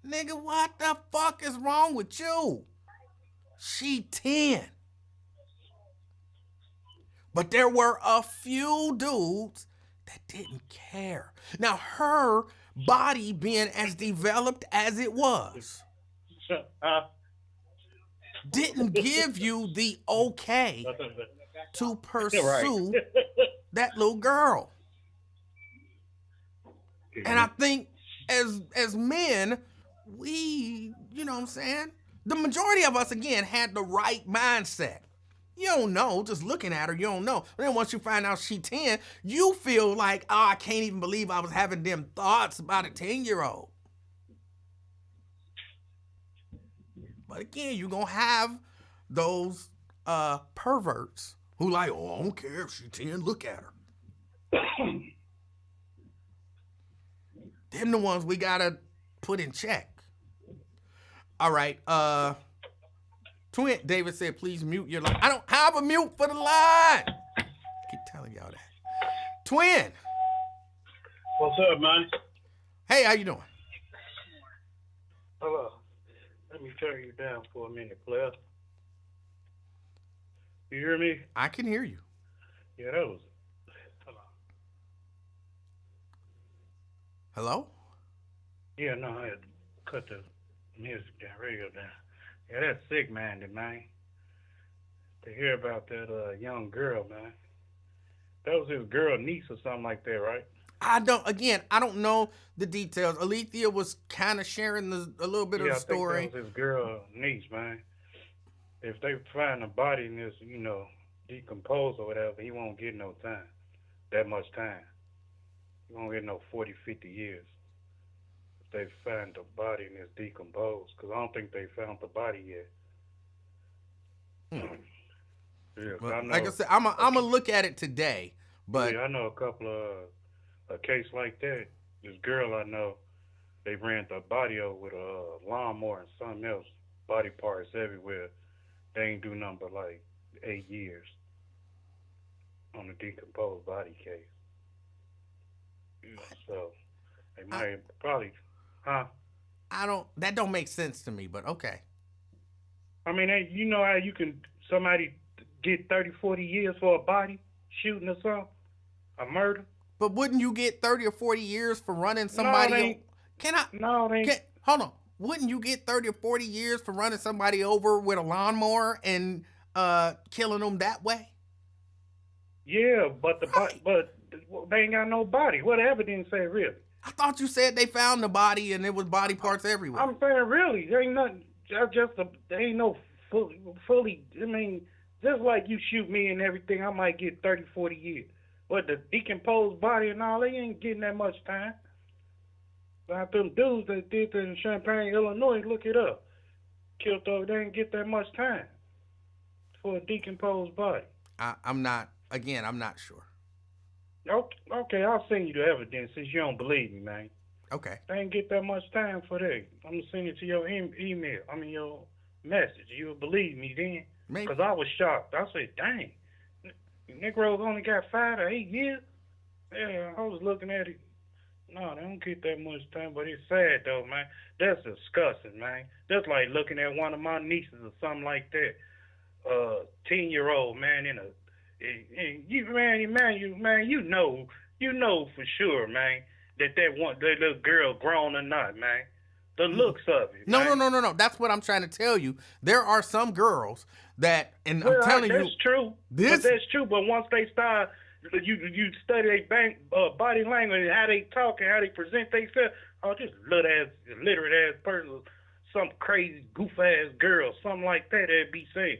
S1: nigga, what the fuck is wrong with you? She 10. But there were a few dudes that didn't care. Now, her body being as developed as it was didn't give you the okay to pursue that little girl. And I think as men, we, you know what I'm saying? The majority of us, again, had the right mindset. You don't know, just looking at her, you don't know. But then once you find out she 10, you feel like, oh, I can't even believe I was having them thoughts about a 10-year-old. But again, you're going to have those perverts who like, oh, I don't care if she 10, look at her. Them the ones we got to put in check. All right. Twin, David said, please mute your line. I don't have a mute for the line. I keep telling y'all that. Twin.
S3: What's up, man?
S1: Hey, how you doing?
S3: Hello. Let me turn you down for a minute, player. You hear me?
S1: I can hear you.
S3: Yeah, that was...
S1: Hello?
S3: Yeah, no, I had to cut the music down, radio down. Yeah, that's sick-minded, man. To hear about that young girl, man. That was his girl niece or something like that, right?
S1: I don't know the details. Alethea was kind of sharing a little bit of the story.
S3: I think that was his girl niece, man. If they find a body in this, decomposed or whatever, he won't get no time. That much time. He won't get no 40, 50 years. If they find the body and it's decomposed, because I don't think they found the body yet. Yeah,
S1: well, like I said, I'm gonna look at it today. But
S3: yeah, I know a couple of a case like that. This girl I know, they ran the body over with a lawnmower and something else, body parts everywhere. They ain't do nothing but like 8 years on a decomposed body case. So they might probably,
S1: that don't make sense to me, but okay.
S3: I mean, you know how you can, somebody get 30, 40 years for a body shooting or something? A murder?
S1: But wouldn't you get 30 or 40 years for running somebody? Hold on. Wouldn't you get 30 or 40 years for running somebody over with a lawnmower and killing them that way?
S3: Yeah, but but they ain't got no body. What evidence say really?
S1: I thought you said they found the body and there was body parts everywhere.
S3: I'm saying really, there ain't nothing. There ain't no fully. I mean, just like you shoot me and everything, I might get 30, 40 years. But the decomposed body and all, they ain't getting that much time. Like them dudes that did that in Champaign, Illinois, look it up. Killed those, they didn't get that much time for a decomposed body.
S1: I'm not sure.
S3: Okay, I'll send you the evidence since you don't believe me, man.
S1: Okay.
S3: They ain't get that much time for that. I'm going to send it to your email. Your message. You'll believe me then.
S1: Maybe.
S3: Because I was shocked. I said, dang, Negroes only got 5 or 8 years? Yeah, I was looking at it. No, they don't get that much time, but it's sad, though, man. That's disgusting, man. That's like looking at one of my nieces or something like that. 10-year-old, man, you know for sure, man, that little girl grown or not, man. The looks of it.
S1: No. That's what I'm trying to tell you. There are some girls that, and I'm telling you,
S3: that's true. But that's true. But once they start, you study their body language and how they talk and how they present themselves. Oh, just literate ass person, some crazy goof ass girl, something like that. They'd be saying.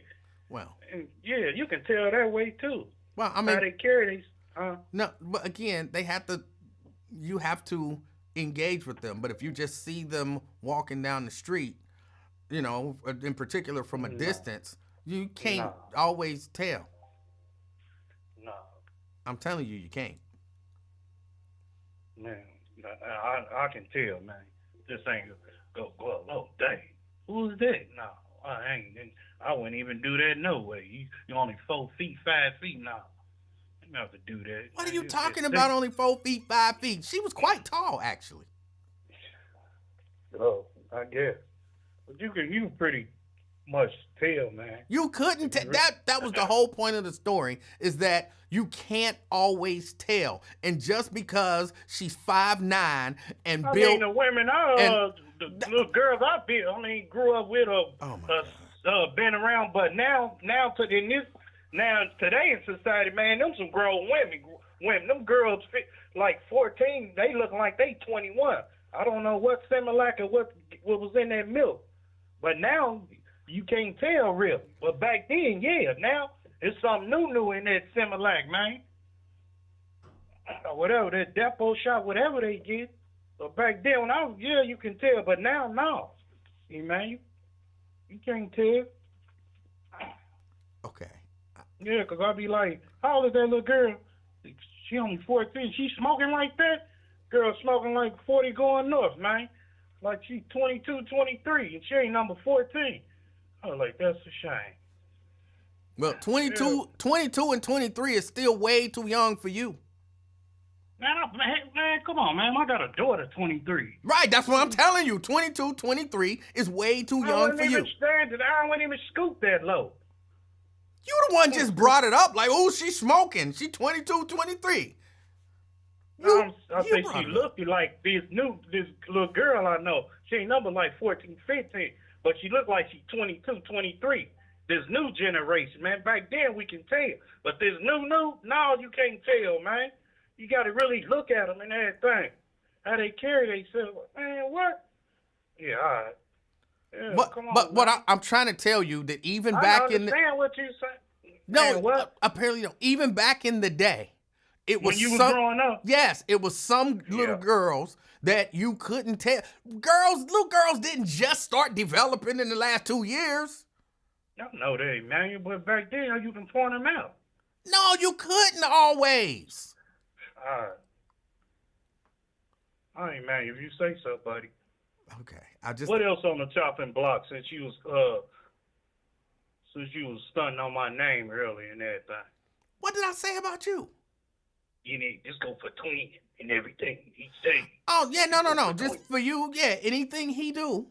S1: Well,
S3: and yeah, you can tell that way too.
S1: Well, I mean,
S3: how they carry these.
S1: No, but again, you have to engage with them. But if you just see them walking down the street, in particular from a distance, you can't always tell.
S3: No.
S1: I'm telling you, you can't.
S3: Man, I can tell, man. This ain't go, oh, dang. Who's that? No, I ain't. I wouldn't even do that no way. You only 4 feet, 5 feet now. You don't have to do that.
S1: What are you talking about? Only 4 feet, 5 feet? She was quite tall, actually.
S3: Oh, I guess. But you pretty much tell, man.
S1: You couldn't tell. That was the whole point of the story, is that you can't always tell. And just because she's 5'9" and built,
S3: mean, the women the little girls I grew up with been around, but today in society, man, them some grown women, them girls like 14, they look like they 21. I don't know what Similac or what was in that milk. But now you can't tell really. But back then, yeah, now it's something new in that Similac, man. Whatever, that depot shop, whatever they get. But back then, when I was, yeah, you can tell. But now, no. See, man, you can't tell.
S1: Okay.
S3: Yeah, because I'll be like, how old is that little girl? She only 14. She smoking like that? Girl smoking like 40 going north, man. Like she 22, 23, and she ain't number 14. I was like, that's a shame.
S1: Well, 22 and 23 is still way too young for you.
S3: Man, come on, man. I got a daughter, 23.
S1: Right, that's what I'm telling you. 22, 23 is way too young for you.
S3: I wouldn't even scoop that low.
S1: You the one just brought it up like, oh, she's smoking. She 22, 23.
S3: I think she looked like this little girl I know. She ain't number like 14, 15, but she looked like she 22, 23. This new generation, man. Back then we can tell, but this new, no, you can't tell, man. You got to really look at them and everything. How they carry themselves. Man, what? Yeah, all right. Yeah,
S1: but what I'm trying to tell you that even back in the...
S3: I understand what you say.
S1: No,
S3: what?
S1: Apparently no. Even back in the day, it was
S3: when you was growing up.
S1: Yes, it was some little girls that you couldn't tell. Little girls didn't just start developing in the last 2 years.
S3: No, they, man. But back then, you can point them out.
S1: No, you couldn't always.
S3: I ain't mad if you say so, buddy.
S1: Okay,
S3: What else on the chopping block since you was stunting on my name earlier and everything?
S1: What did I say about you?
S3: You need just go for twin and everything he say.
S1: Oh yeah, no. Just for you, yeah. Anything he do,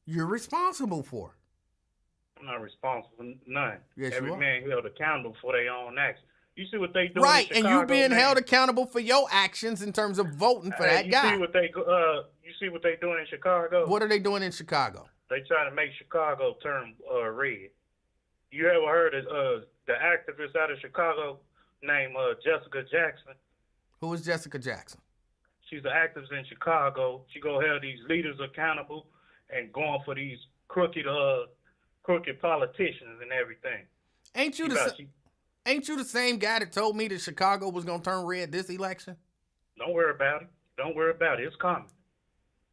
S1: you're responsible for.
S3: I'm not responsible for none.
S1: Yes,
S3: Every
S1: you are.
S3: man held accountable for their own actions. You see what they do
S1: Right,
S3: in Chicago,
S1: and you being
S3: man?
S1: held accountable for your actions in terms of voting for that guy.
S3: You see what they doing in Chicago?
S1: What are they doing in Chicago?
S3: They trying to make Chicago turn red. You ever heard of the activist out of Chicago named Jessica Jackson?
S1: Who is Jessica Jackson?
S3: She's an activist in Chicago. She go hold these leaders accountable and going for these crooked politicians and everything.
S1: Ain't you the same guy that told me that Chicago was gonna turn red this election?
S3: Don't worry about it. It's coming.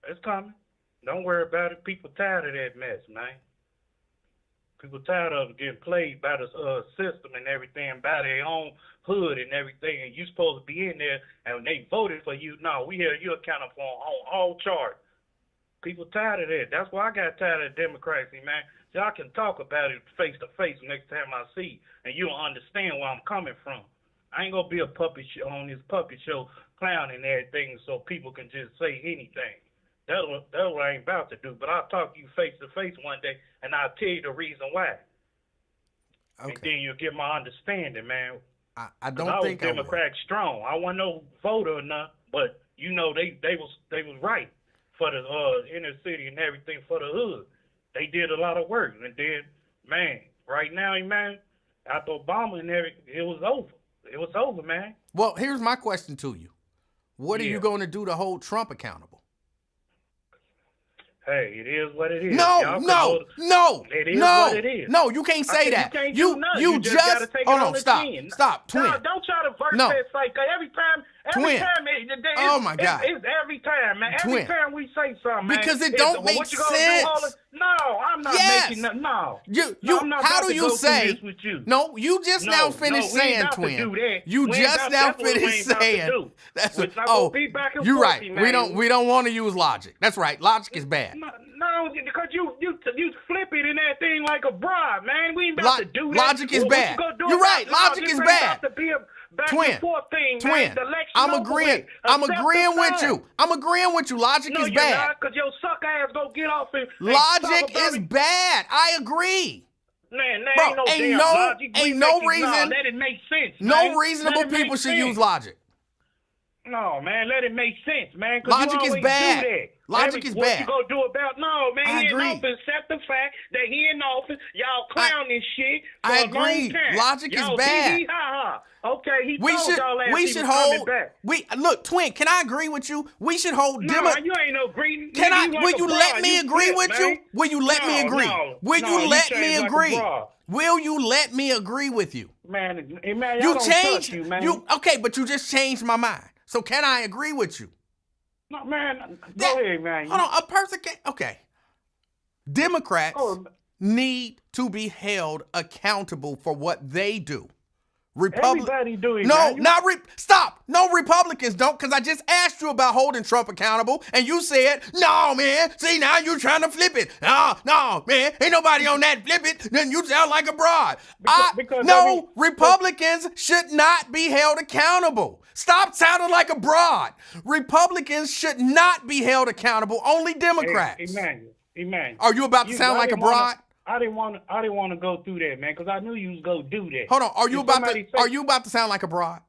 S3: It's coming. Don't worry about it. People tired of that mess, man. People tired of getting played by the system and everything, by their own hood and everything. And you supposed to be in there, and they voted for you. No, we held you accountable on all charges. People tired of that. That's why I got tired of democracy, man. Y'all can talk about it face to face next time I see you, and you'll understand where I'm coming from. I ain't gonna be a puppet show on this puppet show clown and everything so people can just say anything. That's what I ain't about to do. But I'll talk to you face to face one day, and I'll tell you the reason why. Okay. And then you'll get my understanding, man.
S1: I don't think
S3: I was Democrat strong. I wasn't no voter or nothing, but you know they was right for the inner city and everything for the hood. They did a lot of work, and then, man, right now, man, after Obama and everything, it was over. It was over, man.
S1: Well, here's my question to you. What are you going to do to hold Trump accountable?
S3: Hey, it is what it is.
S1: No.
S3: It is what it is.
S1: No, you can't say that.
S3: You just gotta take it on the chin.
S1: Stop, twin.
S3: No, don't try to verse that like every time.
S1: Oh my God.
S3: It's every time, man. Every time we say something, man.
S1: Because it don't make sense.
S3: No, I'm not making that. No. I'm not
S1: how
S3: about
S1: do
S3: to
S1: you
S3: go
S1: say?
S3: through this with you.
S1: No, you just now finished saying, twin. You just now finished saying. That's what. Oh, you're right. We don't want to use logic. That's right. Logic is bad.
S3: No, because you flip it in that thing like a bribe, man. We ain't about to do that.
S1: Logic is bad. You're right. Logic is bad. Twin, I'm agreeing with you. Logic is bad.
S3: No, you're not, because your suck ass go get off and
S1: logic is bad. I agree.
S3: Man, ain't no logic.
S1: Ain't no reason.
S3: Let it make sense.
S1: No reasonable people should use logic.
S3: No, man, let it make sense, man. 'Cause
S1: Logic
S3: you
S1: is
S3: always
S1: bad.
S3: Do that.
S1: Logic is
S3: what
S1: bad.
S3: you gonna do about? No, man.
S1: I
S3: He
S1: agree.
S3: in office. Accept the fact that he in office. Y'all clowning shit for
S1: I
S3: a long
S1: agree.
S3: time.
S1: Logic is
S3: y'all
S1: bad.
S3: Hee ha ha. Okay, he
S1: We
S3: told
S1: should
S3: y'all last
S1: we
S3: he
S1: should
S3: was coming
S1: hold
S3: back.
S1: look, Twin, can I agree with you? We should hold
S3: No, you ain't no green.
S1: Can
S3: nigga,
S1: I?
S3: you like
S1: Will
S3: a
S1: you
S3: broad.
S1: let me
S3: You
S1: agree
S3: flip,
S1: with
S3: man.
S1: you? Will you let me
S3: No,
S1: agree?
S3: no,
S1: Will
S3: no,
S1: you let
S3: changed
S1: me
S3: like a
S1: agree?
S3: broad.
S1: Will you let me agree with you?
S3: Man, y'all
S1: You
S3: don't
S1: changed
S3: touch you, man.
S1: okay, but you just changed my mind. So can I agree with you?
S3: No, man,
S1: That-
S3: go ahead, man.
S1: Hold on, a person can okay. Democrats
S3: Oh,
S1: need to be held accountable for what they do.
S3: everybody do it,
S1: No,
S3: man.
S1: stop. No, Republicans don't, because I just asked you about holding Trump accountable, and you said, no, man. See, now you're trying to flip it. No, man. Ain't nobody on that flip it. Then you sound like a broad. Republicans should not be held accountable. Stop sounding like a broad. Republicans should not be held accountable. Only Democrats.
S3: Emmanuel.
S1: Are you about to sound like a broad?
S3: I didn't want to go through that, man, because I knew you was gonna do that.
S1: Hold on. Are you about to sound like a broad?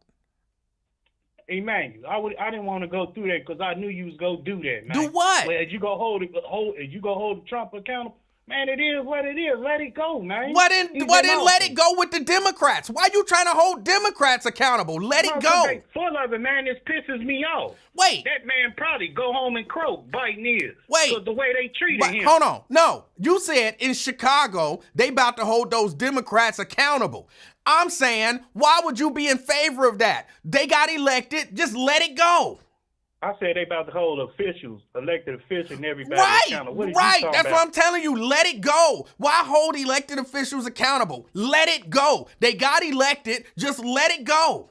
S3: Emmanuel, I didn't want to go through that because I knew you was gonna do that, man.
S1: Do what?
S3: Well, you go hold Trump accountable. Man, it is what it is. Let it go, man.
S1: Why didn't let it go with the Democrats? Why you trying to hold Democrats accountable? Let it go.
S3: They full of it, man. This pisses me off.
S1: Wait.
S3: That man probably go home and croak, biting ears.
S1: Wait.
S3: Because the way they treated him.
S1: Hold on. No. You said in Chicago, they about to hold those Democrats accountable. I'm saying, why would you be in favor of that? They got elected. Just let it go.
S3: I said they about to hold elected officials, and everybody accountable.
S1: Right. That's what I'm telling you. Let it go. Why hold elected officials accountable? Let it go. They got elected. Just let it go.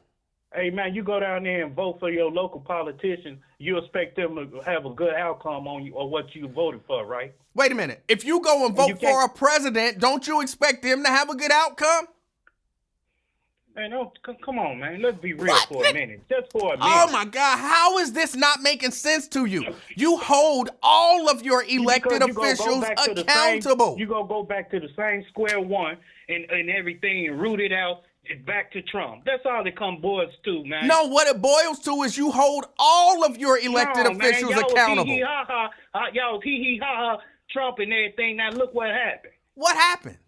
S3: Hey, man, you go down there and vote for your local politician, you expect them to have a good outcome on you or what you voted for, right?
S1: Wait a minute. If you go and vote for a president, don't you expect them to have a good outcome?
S3: Man, come on, man. Let's be real for a minute. Just for a minute.
S1: Oh, my God. How is this not making sense to you? You hold all of your elected officials accountable.
S3: You're going to go back to the same square one and everything and root it out back to Trump. That's all it boils to, man.
S1: No, what it boils to is you hold all of your elected officials accountable.
S3: Y'all hee-hee-ha-ha Trump and everything. Now, look what happened.
S1: What happened?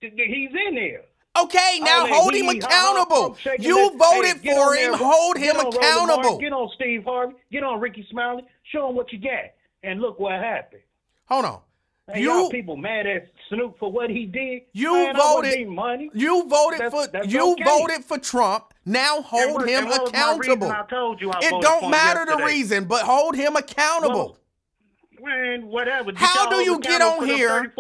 S3: He's in there.
S1: Okay, now hold him accountable. You voted for him. Hold him accountable.
S3: Get on Steve Harvey. Get on Ricky Smiley. Show him what you got. And look what happened.
S1: Hold on.
S3: Hey, y'all people mad at Snoop for what he did.
S1: You voted for Trump. Now hold him accountable.
S3: I told you
S1: it don't matter the reason, but hold him accountable.
S3: Man, whatever.
S1: How do you get on here?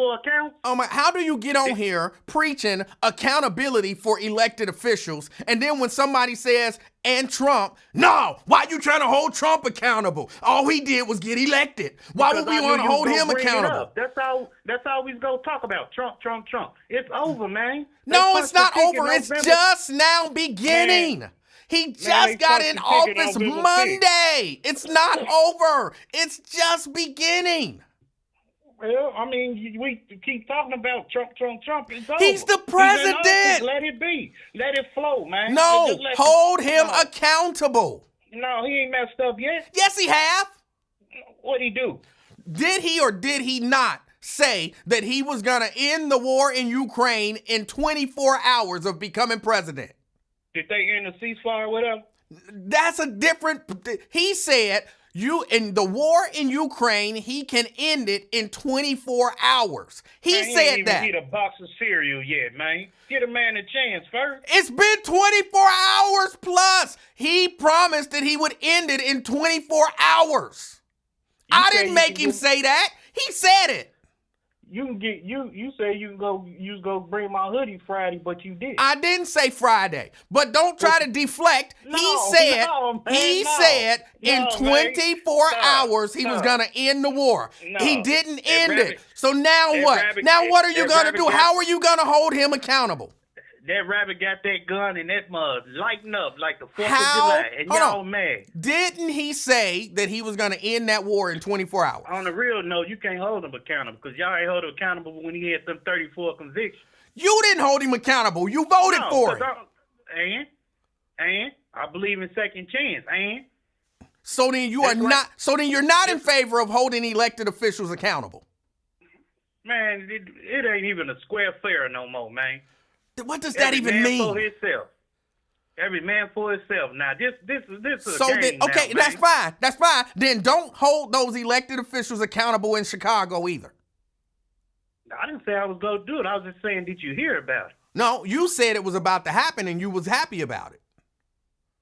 S1: How do you get on here preaching accountability for elected officials, and then when somebody says and Trump, no, why you trying to hold Trump accountable? All he did was get elected. Why would we want to hold him accountable?
S3: That's all we gonna talk about. Trump. It's over, man.
S1: No, it's not over. It's just now beginning. Man. He just got in office Monday. It's not over. It's just beginning.
S3: Well, I mean, we keep talking about Trump. It's over.
S1: He's the president.
S3: Let it be. Let it flow, man.
S1: No, hold him accountable.
S3: No, he ain't messed up yet.
S1: Yes, he have.
S3: What'd he do?
S1: Did he or did he not say that he was going to end the war in Ukraine in 24 hours of becoming president?
S3: Did they end the ceasefire with him?
S1: That's a different. He said in the war in Ukraine, he can end it in 24 hours. He said that.
S3: He ain't even eat a box of cereal yet, man. Get a man a chance first.
S1: It's been 24 hours plus. He promised that he would end it in 24 hours. I didn't make him say that. He said it.
S3: You say you was go bring my hoodie Friday, but you did.
S1: I didn't say Friday, but don't try to deflect. He said in 24 hours he was gonna end the war. He didn't end it. So now what? Now what are you gonna do? How are you gonna hold him accountable?
S3: That rabbit got that gun and that mud lighting up like the 4th of July, and y'all mad.
S1: Didn't he say that he was going to end that war in 24 hours?
S3: On the real note, you can't hold him accountable because y'all ain't hold him accountable when he had them 34 convictions.
S1: You didn't hold him accountable. You voted for him.
S3: And I believe in second chance, and
S1: So then you are
S3: That's like-
S1: not. So then you're not in favor of holding elected officials accountable.
S3: Man, it ain't even a square fair no more, man.
S1: What does that
S3: Every
S1: even
S3: man
S1: mean?
S3: for himself. Every man for himself. Now, this is a
S1: So
S3: game
S1: then,
S3: now,
S1: okay,
S3: man.
S1: that's fine. That's fine. Then don't hold those elected officials accountable in Chicago either.
S3: I didn't say I was going to do it. I was just saying, did you hear about it?
S1: No, you said it was about to happen and you was happy about it.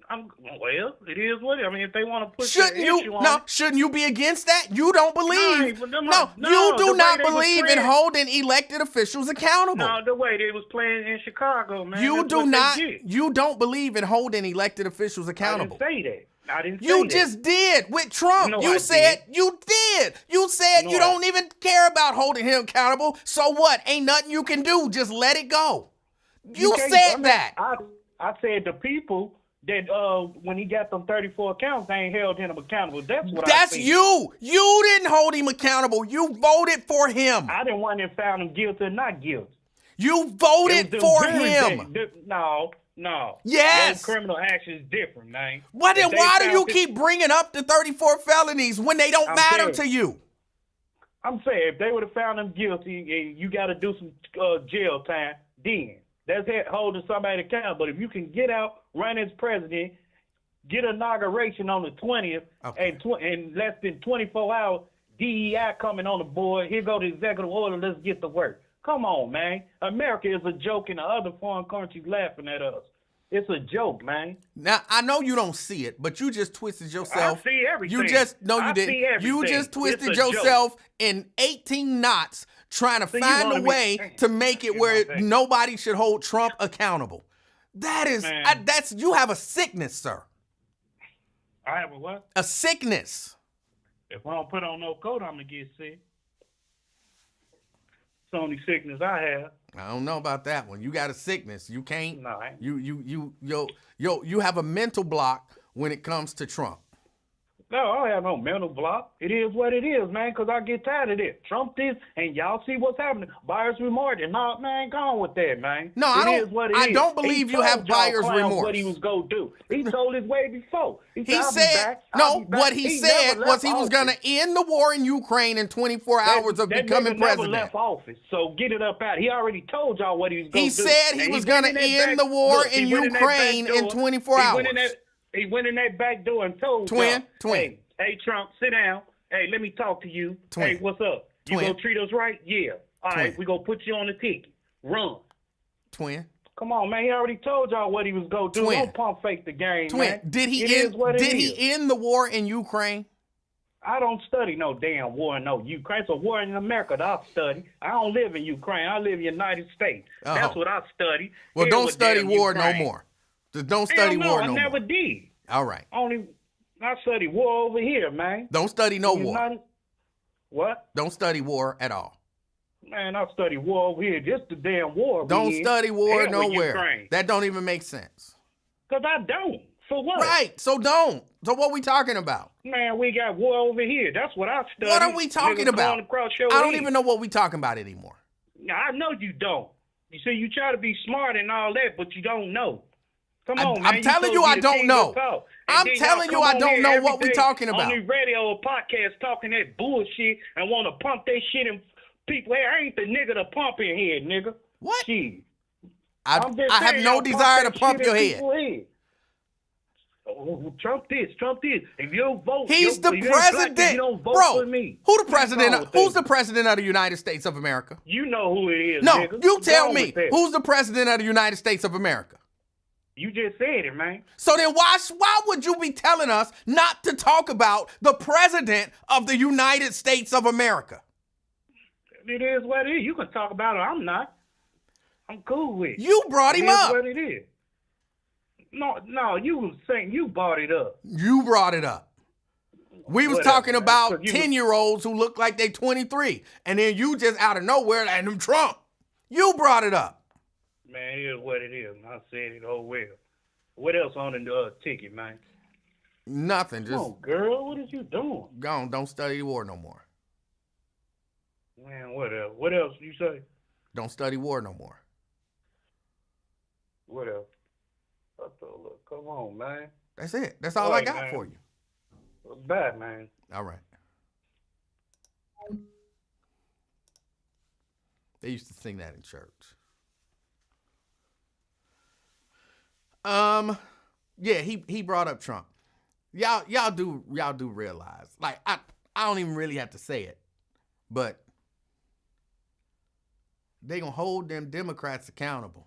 S3: Well, it is what it is. I mean, if they want to push
S1: Shouldn't
S3: that
S1: you?
S3: issue on
S1: No,
S3: it,
S1: shouldn't you be against that? You don't believe.
S3: No,
S1: No,
S3: no,
S1: you
S3: the
S1: do
S3: way
S1: not
S3: they was
S1: believe in
S3: playing-
S1: holding elected officials accountable.
S3: no, the way they was playing in Chicago, man.
S1: You
S3: that's
S1: do
S3: what
S1: not.
S3: They did.
S1: You don't believe in holding elected officials accountable.
S3: I didn't say that. I didn't say
S1: You
S3: that.
S1: just did with Trump.
S3: No,
S1: You
S3: I
S1: said
S3: didn't.
S1: you did. You said
S3: No,
S1: you don't even care about holding him accountable. So what? Ain't nothing you can do. Just let it go. You
S3: can't-
S1: said
S3: I mean,
S1: that.
S3: I said the people that when he got them 34 accounts, they ain't held him accountable. That's what I
S1: That's
S3: said.
S1: you. You didn't hold him accountable. You voted for him.
S3: I didn't want them found him guilty or not guilty.
S1: You
S3: It
S1: voted
S3: was
S1: for
S3: them juries
S1: him.
S3: No.
S1: Yes.
S3: Your criminal action is different, man.
S1: Well, then
S3: If they
S1: why do
S3: found
S1: you
S3: this-
S1: keep bringing up the 34 felonies when they don't
S3: I'm
S1: matter
S3: saying-
S1: to you?
S3: I'm saying if they would have found him guilty and you got to do some jail time, then that's it, holding somebody accountable. But if you can get out, run as president, get inauguration on the 20th,
S1: Okay.
S3: and in less than 24 hours, DEI coming on the board, here go the executive order, let's get to work. Come on, man. America is a joke and the other foreign countries laughing at us. It's a joke, man.
S1: Now, I know you don't see it, but you just twisted yourself.
S3: I see everything.
S1: You just, no, you
S3: I
S1: didn't.
S3: see
S1: You
S3: everything.
S1: just twisted
S3: It's a
S1: yourself in 18 knots trying to
S3: So you
S1: find a
S3: wanna be-
S1: way to make it
S3: You
S1: where
S3: know what I'm saying?
S1: nobody should hold Trump accountable. That is,
S3: Man.
S1: that's, you have a sickness, sir.
S3: I have a what?
S1: A sickness.
S3: If I don't put on no coat, I'm going to get sick. It's the only sickness I have.
S1: I don't know about that one. You got a sickness. You can't.
S3: No, I ain't.
S1: You have a mental block when it comes to Trump.
S3: No, I don't have no mental block. It is what it is, man, because I get tired of this. Trump this, and y'all see what's happening. Buyer's remorse. No, man, go on with that, man.
S1: No, I
S3: It
S1: don't-
S3: is what it
S1: I
S3: is.
S1: don't believe
S3: He
S1: you have
S3: told y'all
S1: buyer's
S3: clowns
S1: remorse.
S3: What he was going to do. He told his way before.
S1: He
S3: "I'll be
S1: said,
S3: back. I'll
S1: no,
S3: be back."
S1: what he said
S3: never
S1: was
S3: left
S1: he was
S3: office.
S1: going to end the war in Ukraine in 24 hours of
S3: That
S1: becoming
S3: nigga
S1: president.
S3: Never left office, so get it up out. He already told y'all what he was going
S1: He
S3: to do.
S1: said he
S3: And
S1: was
S3: went
S1: going to
S3: in that
S1: end
S3: back-
S1: the war
S3: look, he
S1: in
S3: went that back
S1: Ukraine in
S3: door.
S1: 24
S3: He
S1: hours.
S3: went in that back door and told
S1: Twin,
S3: y'all,
S1: twin.
S3: Hey, Trump, sit down. Hey, let me talk to you.
S1: Twin.
S3: Hey, what's up? You
S1: Twin.
S3: gonna treat us right? Yeah. All
S1: Twin.
S3: right, we gonna put you on the ticket. Run.
S1: Twin.
S3: Come on, man. He already told y'all what he was gonna do.
S1: Twin.
S3: Don't pump fake the game,
S1: Twin,
S3: man.
S1: did
S3: It
S1: he
S3: is
S1: end?
S3: what it
S1: Did
S3: is.
S1: he end the war in Ukraine?
S3: I don't study no damn war in no Ukraine. It's a war in America that I study. I don't live in Ukraine. I live in the United States.
S1: Oh.
S3: That's what I study.
S1: Well,
S3: Hell
S1: don't
S3: with
S1: study
S3: damn
S1: war
S3: Ukraine.
S1: no more. Just don't
S3: Hell
S1: study
S3: no,
S1: war
S3: I
S1: no
S3: never
S1: more.
S3: did.
S1: All right.
S3: I study war over here, man.
S1: Don't study no war.
S3: United- What?
S1: Don't study war at all.
S3: Man, I study war over here. Just the damn war.
S1: Don't study war
S3: Hell with
S1: nowhere.
S3: Ukraine.
S1: That don't even make sense.
S3: Because I don't. For what?
S1: Right. So don't. So what we talking about?
S3: Man, we got war over here. That's what I study.
S1: What are we talking
S3: Niggas
S1: about?
S3: going across your
S1: I don't
S3: head.
S1: even know what we talking about anymore.
S3: Now, I know you don't. You see, you try to be smart and all that, but you don't know. Come on, man.
S1: I'm telling you, I don't know. I'm telling you, I don't know what we talking about.
S3: On the radio or podcast talking that bullshit and want to pump that shit in people. Hey, I ain't the nigga to pump in here, nigga.
S1: What?
S3: Shit.
S1: I
S3: I'm just
S1: have
S3: saying,
S1: no
S3: y'all
S1: desire to
S3: that
S1: pump
S3: shit
S1: your
S3: in
S1: head.
S3: people's head. Oh, Trump this, Trump this. If you don't vote,
S1: He's the
S3: if you ain't black,
S1: president,
S3: if you don't vote
S1: bro.
S3: for me.
S1: Who the
S3: What's wrong
S1: president?
S3: with
S1: Who's
S3: that?
S1: the president of the United States of America?
S3: You know who it is,
S1: No,
S3: nigga.
S1: you tell
S3: Go
S1: me
S3: with that.
S1: who's the president of the United States of America.
S3: You just said it, man.
S1: So then why would you be telling us not to talk about the president of the United States of America?
S3: It is what it is. You can talk about it. I'm not. I'm cool with it.
S1: You brought him
S3: It is
S1: up.
S3: what it is. No, you was saying you brought it up.
S1: You brought it up. We was
S3: Whatever,
S1: talking
S3: man.
S1: about
S3: 'Cause you was-
S1: 10-year-olds who look like they 23. And then you just out of nowhere, and them Trump. You brought it up.
S3: Man, it is what it is. I said it oh well. What else on the ticket, man?
S1: Nothing.
S3: Come
S1: Just
S3: on, girl. What is you doing?
S1: go on. Don't study war no more.
S3: Man, what else? What else you say?
S1: Don't study war no more.
S3: What else? I thought, look, come on, man.
S1: That's it. That's all
S3: All
S1: I
S3: right,
S1: got
S3: man.
S1: for you.
S3: Bad, man.
S1: All right. They used to sing that in church. Yeah, he brought up Trump. Y'all do realize, like, I don't even really have to say it, but they gonna hold them Democrats accountable.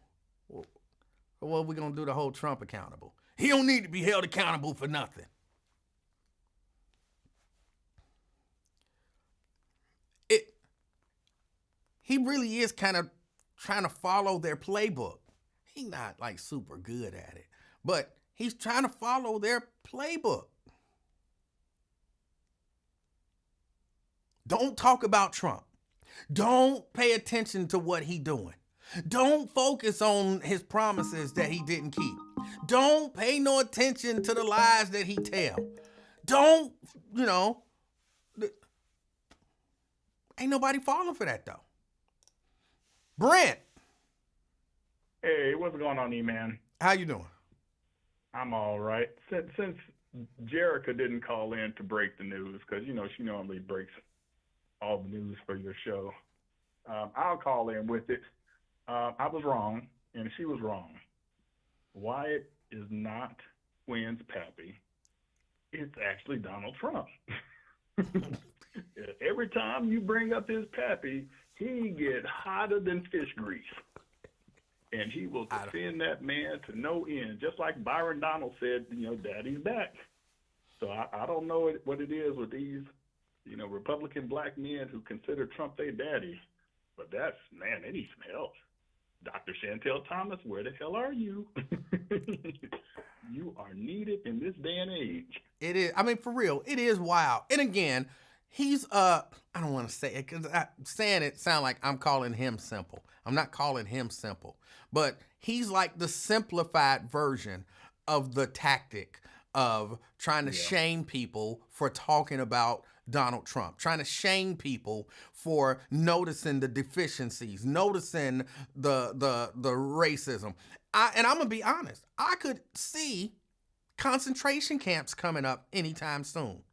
S1: Well, we gonna do the whole Trump accountable. He don't need to be held accountable for nothing. He really is kind of trying to follow their playbook. He's not like super good at it, but he's trying to follow their playbook. Don't talk about Trump. Don't pay attention to what he's doing. Don't focus on his promises that he didn't keep. Don't pay no attention to the lies that he tell. Don't, ain't nobody falling for that though. Brent.
S4: Hey, what's going on, E-Man?
S1: How you doing?
S4: I'm all right. Since Jerica didn't call in to break the news, because, she normally breaks all the news for your show, I'll call in with it. I was wrong, and she was wrong. Wyatt is not Quinn's pappy. It's actually Donald Trump. Every time you bring up his pappy, he get hotter than fish grease. And he will defend that man to no end. Just like Byron Donald said, Daddy's back. So I don't know what it is with these, Republican black men who consider Trump their daddy. But they need some help. Dr. Chantel Thomas, where the hell are you? You are needed in this day and age.
S1: It is. I mean, for real, it is wild. And again, he's I don't want to say it because saying it sound like I'm calling him simple. I'm not calling him simple, but he's like the simplified version of the tactic of trying to shame people for talking about Donald Trump, trying to shame people for noticing the deficiencies, noticing the racism. And I'm gonna be honest, I could see concentration camps coming up anytime soon.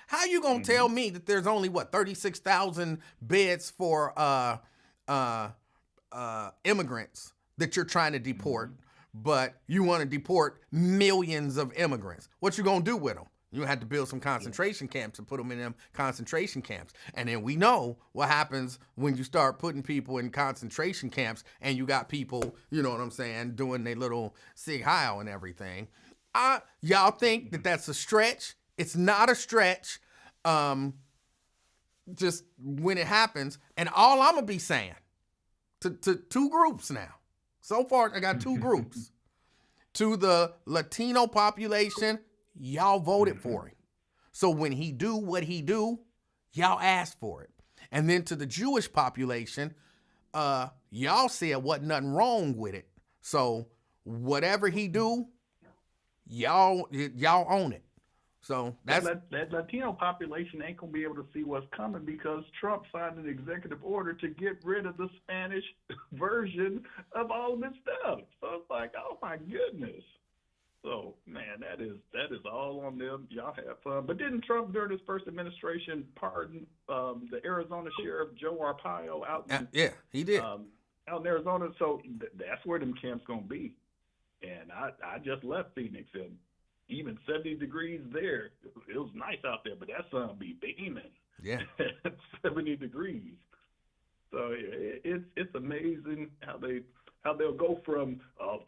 S1: How you gonna tell me that there's only 36,000 beds for immigrants that you're trying to deport, but you want to deport millions of immigrants? What you gonna do with them? You have to build some concentration camps and put them in them concentration camps. And then we know what happens when you start putting people in concentration camps and you got people, you know what I'm saying, doing their little Sig Heil and everything. Y'all think that that's a stretch? It's not a stretch. Just when it happens. And all I'm going to be saying to two groups now. So far, I got two groups. To the Latino population, y'all voted for him. So when he do what he do, y'all asked for it. And then to the Jewish population, y'all said wasn't nothing wrong with it. So whatever he do, y'all own it. So that's
S4: that Latino population ain't gonna be able to see what's coming because Trump signed an executive order to get rid of the Spanish version of all of this stuff. So it's like, oh my goodness. So man, that is all on them. Y'all have fun. But didn't Trump during his first administration pardon the Arizona Sheriff Joe Arpaio out?
S1: Yeah, he did.
S4: Out in Arizona. So that's where them camps gonna be. And I just left Phoenix and even 70 degrees there. It was nice out there, but that sun be beaming.
S1: Yeah.
S4: 70 degrees. So it's amazing how they'll go from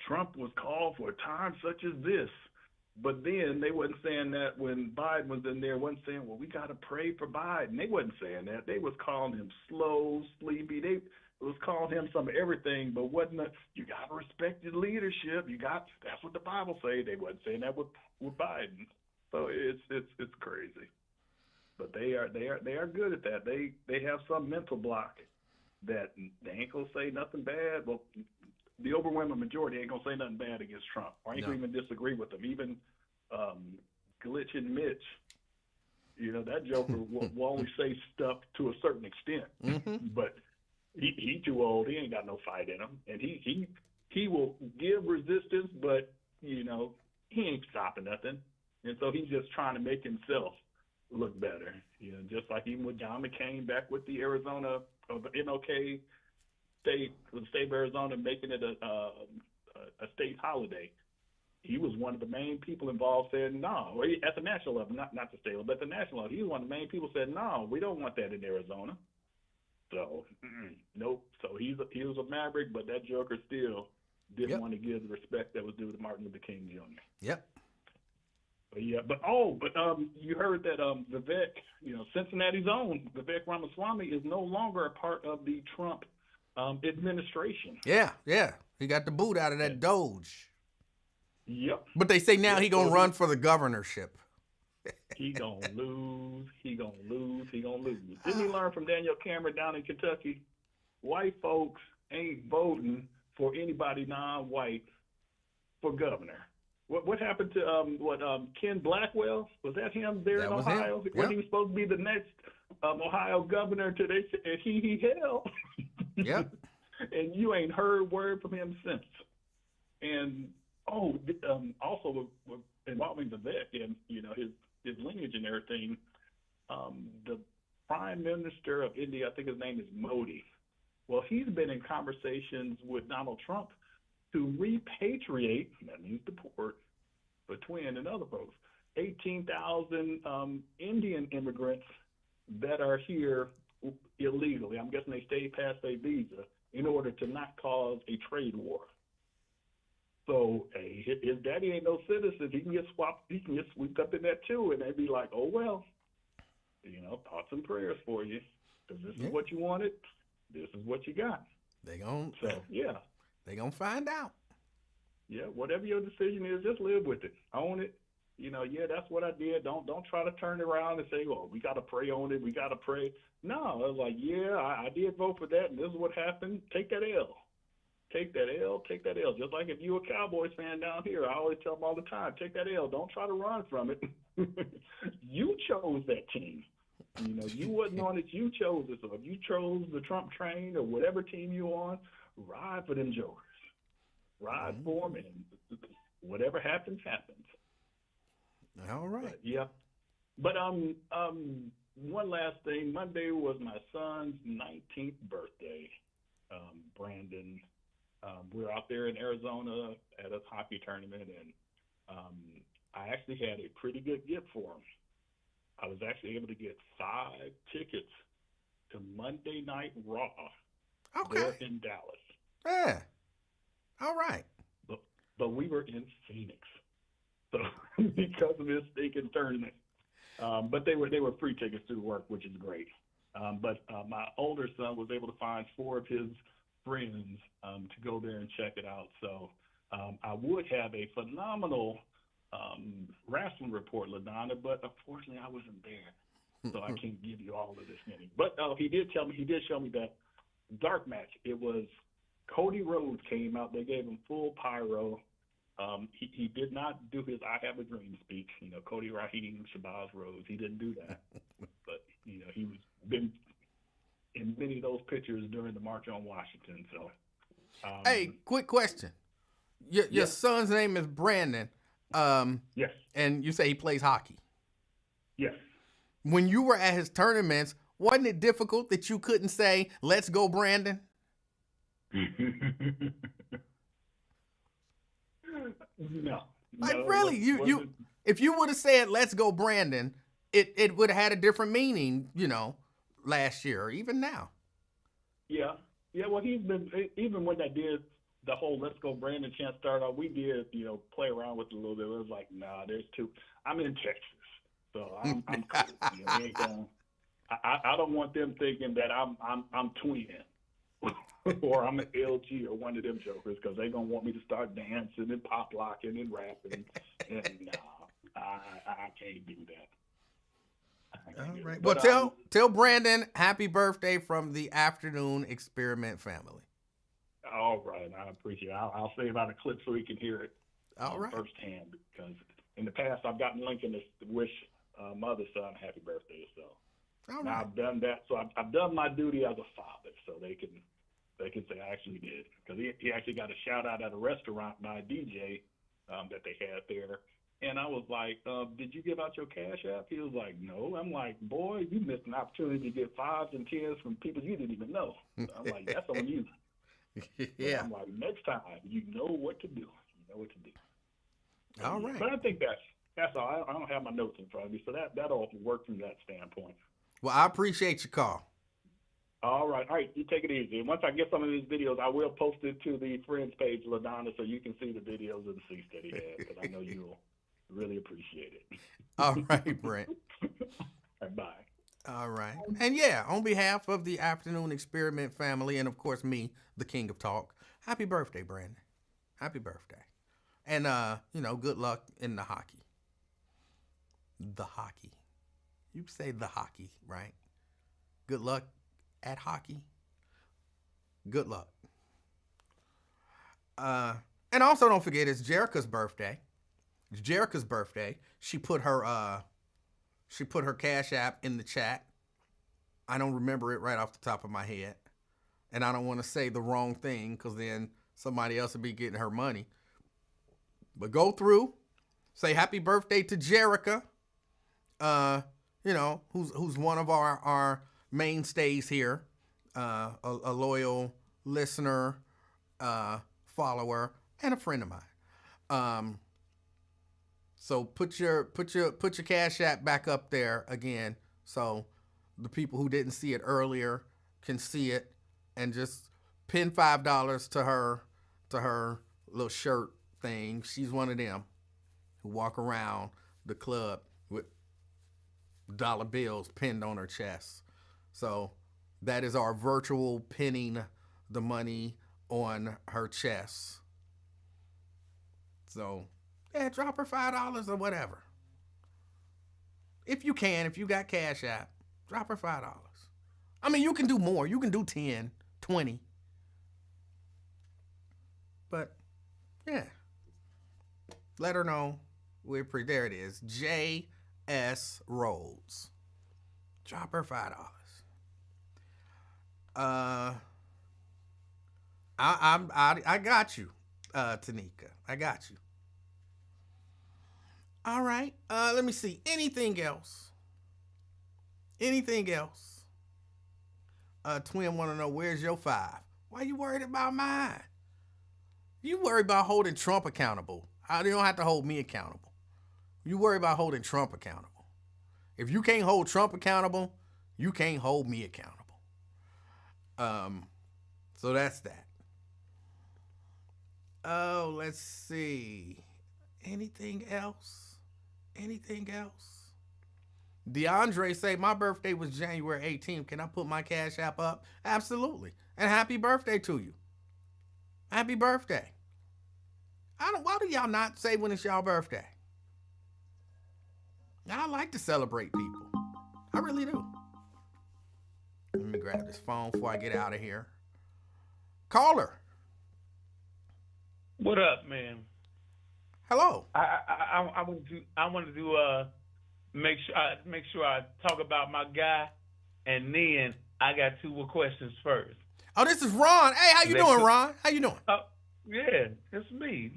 S4: Trump was called for a time such as this, but then they wasn't saying that when Biden was in there. Wasn't saying, well, we got to pray for Biden. They wasn't saying that. They was calling him slow, sleepy. They was calling him some of everything, but wasn't you got to respect his leadership. That's what the Bible say. They wasn't saying that with Biden. So it's crazy. But they are good at that. They have some mental block that they ain't gonna say nothing bad. Well, the overwhelming majority ain't gonna say nothing bad against Trump, or ain't gonna even disagree with him. Even glitching Mitch, that joker will only say stuff to a certain extent, but he too old. He ain't got no fight in him, and he will give resistance, but he ain't stopping nothing, and so he's just trying to make himself look better. You know, just like even with John McCain back with the Arizona or the NOK state, the state of Arizona making it a state holiday. He was one of the main people involved saying no. Well, at the national level, not the state level, but at the national level, he was one of the main people said no, we don't want that in Arizona. So nope. So he was a maverick, but that joker still didn't want to give the respect that was due to Martin Luther King Jr.
S1: Yep.
S4: But yeah, but you heard that Vivek, Cincinnati's own Vivek Ramaswamy is no longer a part of the Trump administration.
S1: Yeah. He got the boot out of that Doge.
S4: Yep.
S1: But they say now he gonna run for the governorship.
S4: He gonna lose. Didn't he learn from Daniel Cameron down in Kentucky? White folks ain't voting for anybody non-white for governor. What happened to Ken Blackwell? Was that him there in Ohio?
S1: Yep.
S4: When he was supposed to be the next Ohio governor today, and he held.
S1: Yep.
S4: And you ain't heard word from him since. And also involving Vivek and his lineage and everything, the Prime Minister of India, I think his name is Modi. Well, he's been in conversations with Donald Trump to repatriate, that means deport, but twin and other folks, 18,000 Indian immigrants that are here illegally. I'm guessing they stayed past their visa in order to not cause a trade war. So his daddy ain't no citizen. He can get swept up in that too, and they'd be like, oh well, thoughts and prayers for you, because this is what you wanted. This is what you got. They gonna find out. Yeah, whatever your decision is, just live with it. Own it. That's what I did. Don't try to turn it around and say, well, we got to pray on it. We got to pray. No, I was like, I did vote for that, and this is what happened. Take that L. Take that L. Just like if you a Cowboys fan down here, I always tell them all the time, take that L. Don't try to run from it. You chose that team. You wasn't on it. You chose it. So if you chose the Trump train or whatever team you on, ride for them jokers. Ride for them, and whatever happens, happens.
S1: All right.
S4: But one last thing. Monday was my son's 19th birthday. Brandon. We're out there in Arizona at a hockey tournament, and I actually had a pretty good gift for him. I was actually able to get 5 tickets to Monday Night Raw there in Dallas.
S1: Yeah. All right.
S4: But we were in Phoenix, so because of this stinking tournament. But they were free tickets through work, which is great. But my older son was able to find 4 of his friends to go there and check it out. So I would have a phenomenal wrestling report, LaDonna, but unfortunately I wasn't there, so I can't give you all of this many. But he did show me that dark match. It was Cody Rhodes came out. They gave him full pyro. He did not do his "I Have a Dream" speech. Cody Raheem, Shabazz Rhodes. He didn't do that, but he was been in many of those pictures during the March on Washington. So,
S1: hey, quick question. Your son's name is Brandon.
S4: Yes.
S1: And you say he plays hockey.
S4: Yes.
S1: When you were at his tournaments, wasn't it difficult that you couldn't say, "Let's go, Brandon"?
S4: No.
S1: Really, you if you would have said, "Let's go, Brandon," it would have had a different meaning, last year or even now.
S4: Yeah. Well, he's been, even when I did the whole "Let's Go Brandon" chant start off, we did, play around with it a little bit. It was like, nah, there's too. I'm in Texas, so I'm cool. I don't want them thinking that I'm twin or I'm an LG or one of them jokers, because they're gonna want me to start dancing and pop locking and rapping, and nah, I can't do that.
S1: All right. Well, tell Brandon happy birthday from the Afternoon Experiment family.
S4: All right, I appreciate it. I'll save out a clip so he can hear it firsthand, because in the past I've gotten Lincoln to wish my other son happy birthday. So now I've done that. So I've done my duty as a father, so they can say I actually did, because he actually got a shout out at a restaurant by a DJ that they had there, And I was like, did you give out your Cash App? He was like, no. I'm like, boy, you missed an opportunity to get 5s and 10s from people you didn't even know. So I'm like, that's on you.
S1: Yeah.
S4: But I'm like, next time, you know what to do. You know what to do.
S1: All right.
S4: But I think that's all. I don't have my notes in front of me, so that'll work from that standpoint.
S1: Well, I appreciate your call.
S4: All right, you take it easy. And once I get some of these videos, I will post it to the friends page, LaDonna, so you can see the videos of the seats that he has, because I know you'll really appreciate it.
S1: All right, Brent.
S4: All right, bye.
S1: All right. And yeah, on behalf of the Afternoon Experiment family and, of course, me, the king of talk, happy birthday, Brandon. Happy birthday. And, good luck in the hockey. The hockey. You say the hockey, right? Good luck at hockey. Good luck. And also don't forget, it's Jerica's birthday. It's Jerica's birthday. She put her Cash App in the chat. I don't remember it right off the top of my head. And I don't want to say the wrong thing because then somebody else will be getting her money. But go through, say happy birthday to Jerica, who's one of our mainstays here, a loyal listener, follower, and a friend of mine. So put your Cash App back up there again, so the people who didn't see it earlier can see it, and just pin $5 to her little shirt thing. She's one of them who walk around the club with dollar bills pinned on her chest. So that is our virtual pinning the money on her chest. So yeah, drop her $5 or whatever. If you got Cash App, drop her $5. I mean, you can do more. You can do 10, 20. But yeah, let her know. There it is. J.S. Rhodes. Drop her $5. I got you, Tanika. I got you. All right. Let me see. Anything else? Twin want to know, where's your 5? Why you worried about mine? You worry about holding Trump accountable. You don't have to hold me accountable. You worry about holding Trump accountable. If you can't hold Trump accountable, you can't hold me accountable. So that's that. Oh, let's see. Anything else? DeAndre say, my birthday was January 18th. Can I put my Cash App up? Absolutely. And happy birthday to you. Happy birthday. Why do y'all not say when it's y'all birthday? I like to celebrate people. I really do. Let me grab this phone before I get out of here. Caller.
S3: What up, man?
S1: Hello.
S3: I wanted to make sure I talk about my guy, and then I got 2 more questions first.
S1: Oh, this is Ron. Hey, how you doing, Ron? How you doing?
S3: Yeah, it's me.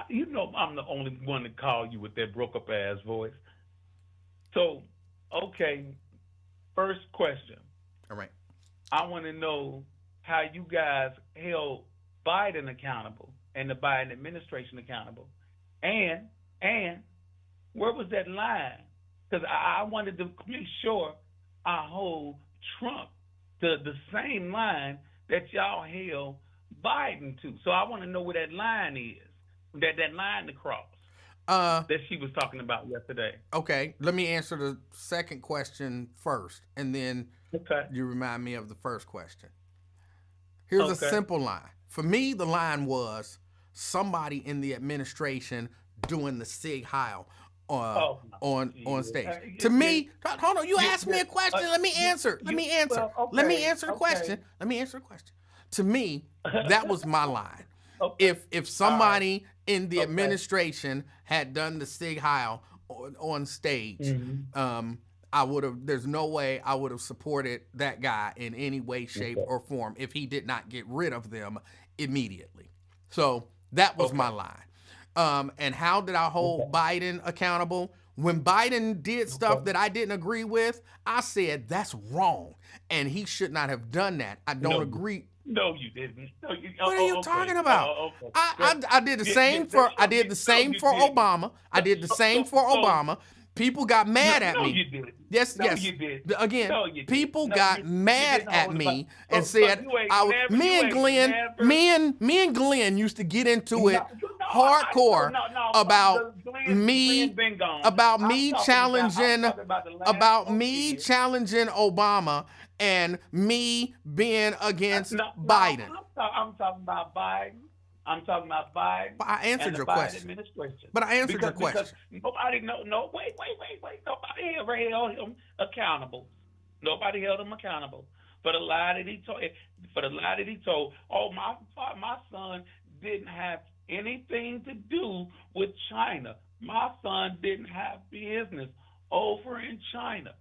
S3: You know I'm the only one to call you with that broke up ass voice. So, okay, first question.
S1: All right.
S3: I want to know how you guys held Biden accountable and the Biden administration accountable, and where was that line? Because I wanted to make sure I hold Trump to the same line that y'all held Biden to. So I want to know where that line is, that line to cross that she was talking about yesterday.
S1: Okay, let me answer the second question first, and then you remind me of the first question. Here's a simple line. For me, the line was somebody in the administration doing the Sig Heil on stage. To me, hold on, you asked me a question. Let me answer. Let me answer the question. To me, that was my line. If somebody in the administration had done the Sig Heil on stage, I would have. There's no way I would have supported that guy in any way, shape, or form if he did not get rid of them immediately. So that was my line. And how did I hold Biden accountable? When Biden did stuff that I didn't agree with, I said that's wrong, and he should not have done that. I don't agree.
S5: No, you didn't. No,
S1: What are you talking about?
S5: Okay.
S1: I did the same for Obama. I did the same for Obama. People got mad at me.
S5: You didn't.
S1: Yes.
S5: You did.
S1: Again,
S5: No, you didn't.
S1: people
S5: No,
S1: got
S5: you
S1: mad
S5: didn't
S1: at
S5: hold
S1: me
S5: about-
S1: and said
S5: you ain't
S1: me and Glenn used to get into it hardcore about me challenging Obama and me being against Biden.
S5: I'm talking about Biden. I'm talking about Biden.
S1: But I answered your question.
S5: Administration.
S1: But I answered your question.
S5: Because nobody, wait. Nobody ever held him accountable. Nobody held him accountable for the lie that he told. Oh, my son didn't have anything to do with China. My son didn't have business over in China.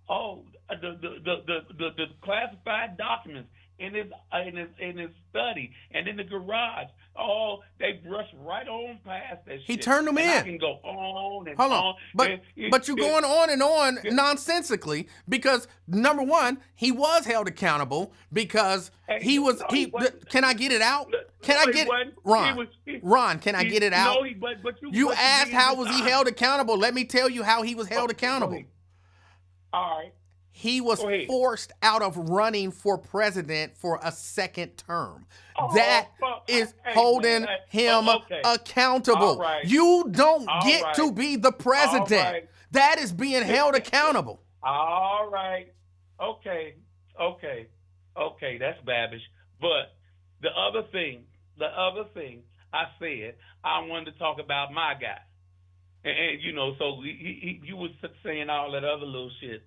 S5: Oh, the classified documents in his study and in the garage. Oh, they brushed right on past that shit.
S1: He turned them in.
S5: I can go on and
S1: Hold
S5: on.
S1: on. But you're going on and on nonsensically because number one, he was held accountable because can I get it out? Can I get it? Ron, can I get it out?
S5: No,
S1: you asked how was he held accountable. Let me tell you how he was held accountable.
S5: All right.
S1: He was forced out of running for president for a second term. That is holding him accountable.
S5: Right.
S1: You don't get to be the president.
S5: Right.
S1: That is being held accountable.
S5: All right. Okay. That's Babish. But the other thing I said, I wanted to talk about my guy. And so you was saying all that other little shit.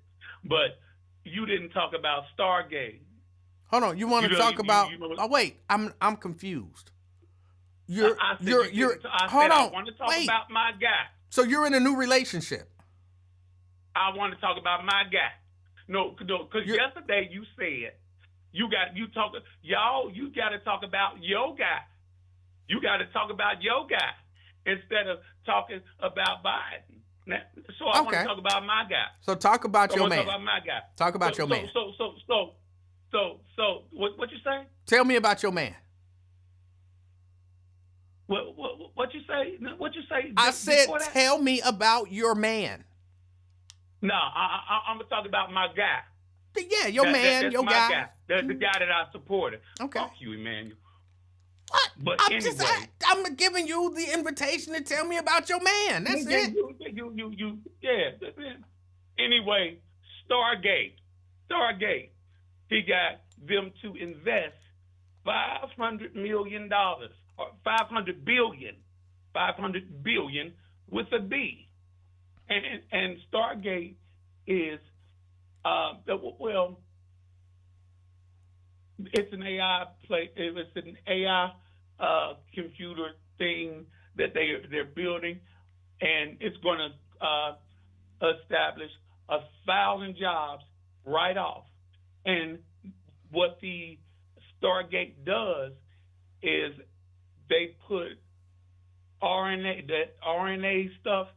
S5: But you didn't talk about Stargate.
S1: Hold on, you want to talk about? Oh wait, I'm confused.
S5: I want to talk about my guy.
S1: So you're in a new relationship.
S5: I want to talk about my guy. No, because yesterday you said you got to talk about your guy. You got to talk about your guy instead of talking about Biden. Now, so I want to talk about my guy.
S1: So talk about your man.
S5: Talk about my guy.
S1: Talk about your man.
S5: So what you say?
S1: Tell me about your man.
S5: What you say? What you say?
S1: I said, tell me about your man.
S5: No, I'm gonna talk about my guy.
S1: Yeah, your man,
S5: that's
S1: your
S5: my
S1: guy.
S5: That's the guy that I supported.
S1: Okay.
S5: Fuck you, Emmanuel.
S1: What?
S5: But
S1: I'm giving you the invitation to tell me about your man. That's it.
S5: Anyway, Stargate. He got them to invest $500 million or $500 billion with a B. And Stargate is it's an AI it's an AI computer thing that they're building, and it's going to establish 1,000 jobs right off. And what the Stargate does is they put RNA stuff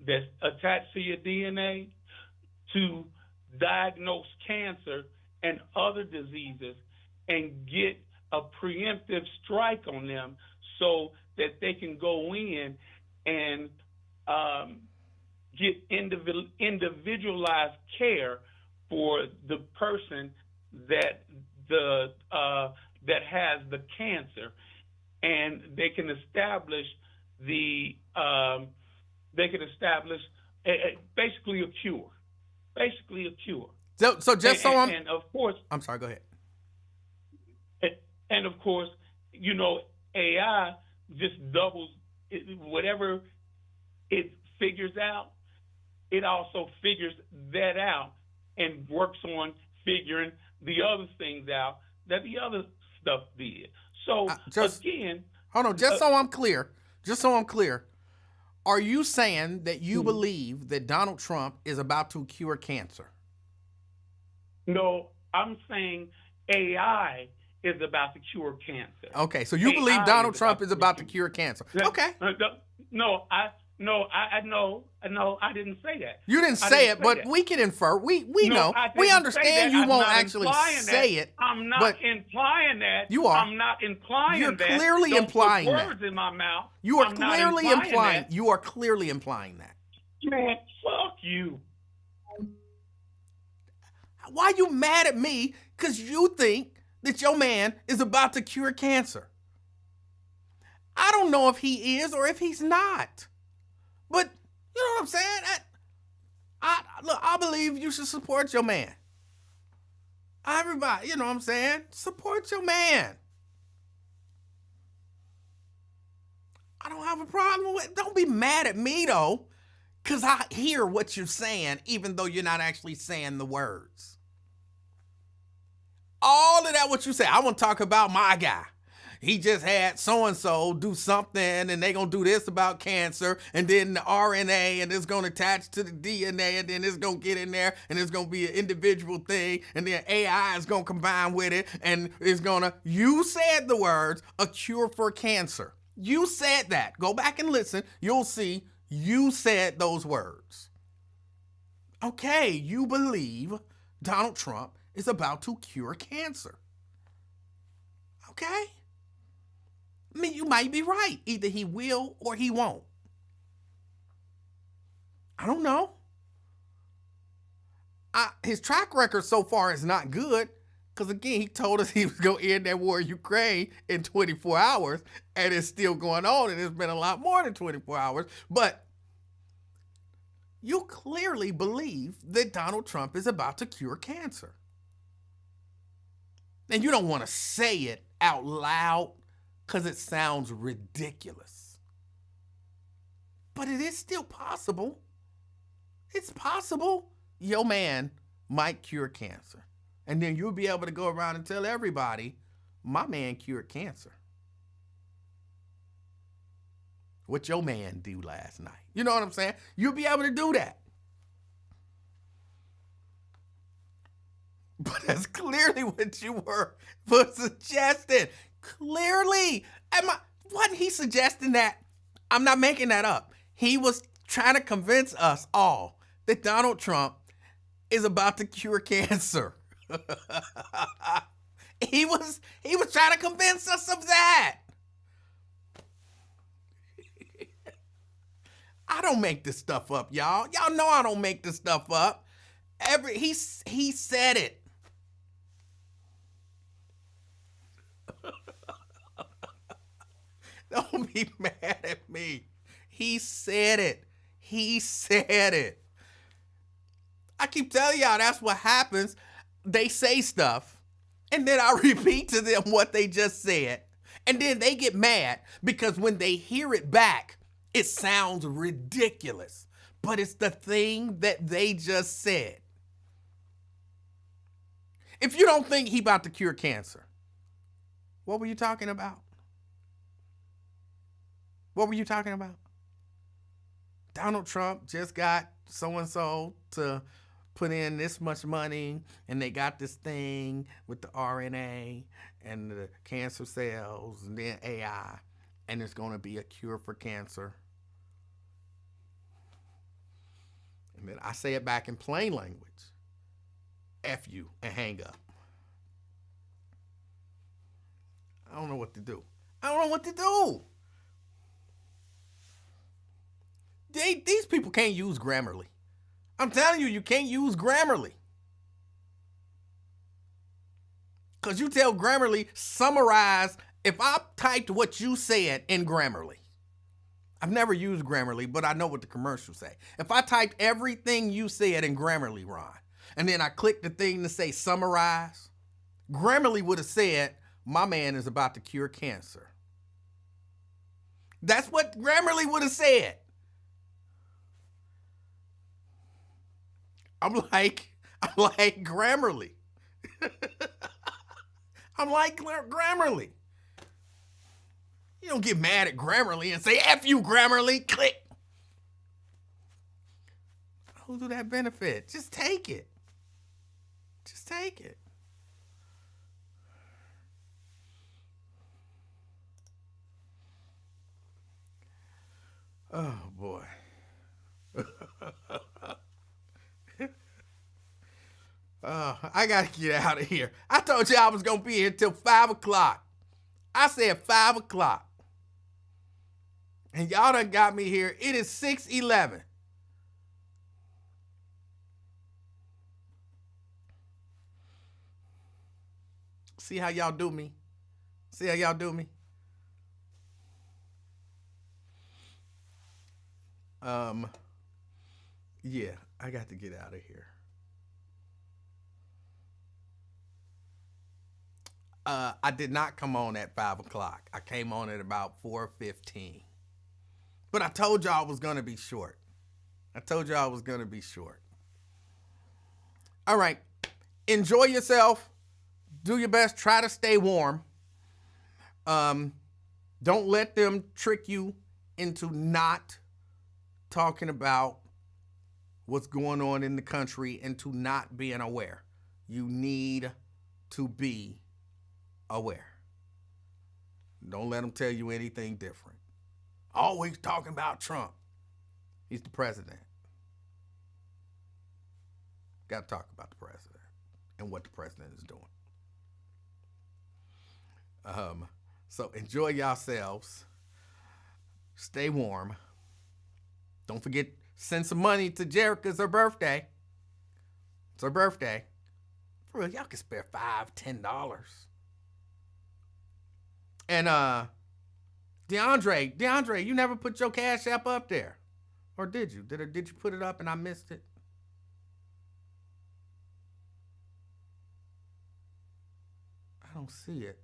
S5: that's attached to your DNA to diagnose cancer and other diseases and get a preemptive strike on them so that they can go in and get individualized care for the person that has the cancer, and they can establish basically a cure.
S1: So just
S5: and of course,
S1: I'm sorry. Go ahead.
S5: And of course, AI just doubles whatever it figures out. It also figures that out and works on figuring the other things out that the other stuff did. So again,
S1: hold on. Just so I'm clear. Are you saying that you believe that Donald Trump is about to cure cancer?
S5: No, I'm saying AI is about to cure cancer.
S1: Okay, so you believe Donald Trump is about to cure cancer. Okay.
S5: I didn't say that.
S1: You didn't
S5: I
S1: say
S5: didn't
S1: it,
S5: say
S1: but
S5: that.
S1: we can infer. We
S5: No,
S1: know.
S5: I
S1: We
S5: didn't say
S1: understand
S5: that.
S1: you
S5: I'm
S1: won't
S5: not
S1: actually
S5: implying
S1: say
S5: that.
S1: it.
S5: I'm not
S1: but
S5: implying that.
S1: You are.
S5: I'm not implying
S1: You're
S5: that.
S1: clearly
S5: Don't
S1: implying
S5: put
S1: that.
S5: words in my mouth.
S1: You are
S5: I'm not
S1: clearly
S5: implying that.
S1: You are clearly implying that.
S5: Man, fuck you.
S1: Why you mad at me? Because you think that your man is about to cure cancer. I don't know if he is or if he's not. But you know what I'm saying? I believe you should support your man. Everybody, you know what I'm saying? Support your man. I don't have a problem with it. Don't be mad at me, though, because I hear what you're saying, even though you're not actually saying the words. All of that, what you say, I want to talk about my guy. He just had so-and-so do something, and they going to do this about cancer, and then the RNA, and it's going to attach to the DNA, and then it's going to get in there, and it's going to be an individual thing, and then AI is going to combine with it, and it's going to, you said the words, a cure for cancer. You said that. Go back and listen. You'll see you said those words. Okay, you believe Donald Trump is about to cure cancer. Okay? I mean, you might be right. Either he will or he won't. I don't know. His track record so far is not good because, again, he told us he was going to end that war in Ukraine in 24 hours, and it's still going on, and it's been a lot more than 24 hours. But you clearly believe that Donald Trump is about to cure cancer. And you don't want to say it out loud because it sounds ridiculous. But it is still possible. It's possible your man might cure cancer. And then you'll be able to go around and tell everybody, my man cured cancer. What your man do last night. You know what I'm saying? You'll be able to do that. But that's clearly what you were suggesting. Clearly. Wasn't he suggesting that? I'm not making that up. He was trying to convince us all that Donald Trump is about to cure cancer. He was trying to convince us of that. I don't make this stuff up, y'all. Y'all know I don't make this stuff up. He said it. Don't be mad at me. He said it. He said it. I keep telling y'all that's what happens. They say stuff, and then I repeat to them what they just said, and then they get mad because when they hear it back, it sounds ridiculous, but it's the thing that they just said. If you don't think he about to cure cancer, what were you talking about? What were you talking about? Donald Trump just got so-and-so to put in this much money, and they got this thing with the RNA and the cancer cells and then AI, and it's going to be a cure for cancer. And then I say it back in plain language. F you and hang up. I don't know what to do. These people can't use Grammarly. I'm telling you, you can't use Grammarly. Because you tell Grammarly, summarize. If I typed what you said in Grammarly, I've never used Grammarly, but I know what the commercials say. If I typed everything you said in Grammarly, Ron, and then I clicked the thing to say summarize, Grammarly would have said, my man is about to cure cancer. That's what Grammarly would have said. I'm like Grammarly. I'm like Grammarly. You don't get mad at Grammarly and say, F you, Grammarly, click. Who do that benefit? Just take it. Just take it. Oh boy. I gotta get out of here. I told you I was gonna be here till 5 o'clock. I said 5 o'clock. And y'all done got me here. It is 6:11. See how y'all do me? See how y'all do me? Yeah, I got to get out of here. I did not come on at 5 o'clock. I came on at about 4:15. But I told y'all I was going to be short. All right. Enjoy yourself. Do your best. Try to stay warm. Don't let them trick you into not talking about what's going on in the country and to not being aware. You need to be aware. Don't let them tell you anything different. Always talking about Trump. He's the president. Got to talk about the president and what the president is doing. So enjoy yourselves. Stay warm. Don't forget, send some money to Jerica. It's her birthday. For real, y'all can spare $5, $10. And DeAndre, you never put your Cash App up there. Or did you? Did you put it up and I missed it? I don't see it.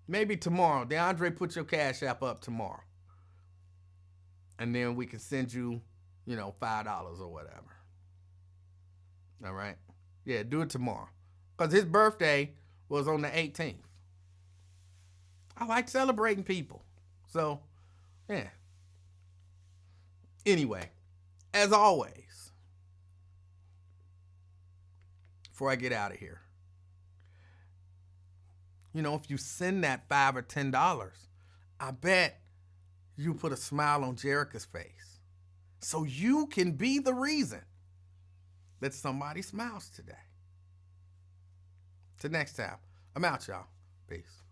S1: Maybe tomorrow. DeAndre, put your Cash App up tomorrow. And then we can send you, $5 or whatever. All right? Yeah, do it tomorrow. Because his birthday was on the 18th. I like celebrating people. So, yeah. Anyway, as always, before I get out of here, if you send that $5 or $10, I bet you put a smile on Jerica's face. So you can be the reason that somebody smiles today. Till next time, I'm out, y'all. Peace.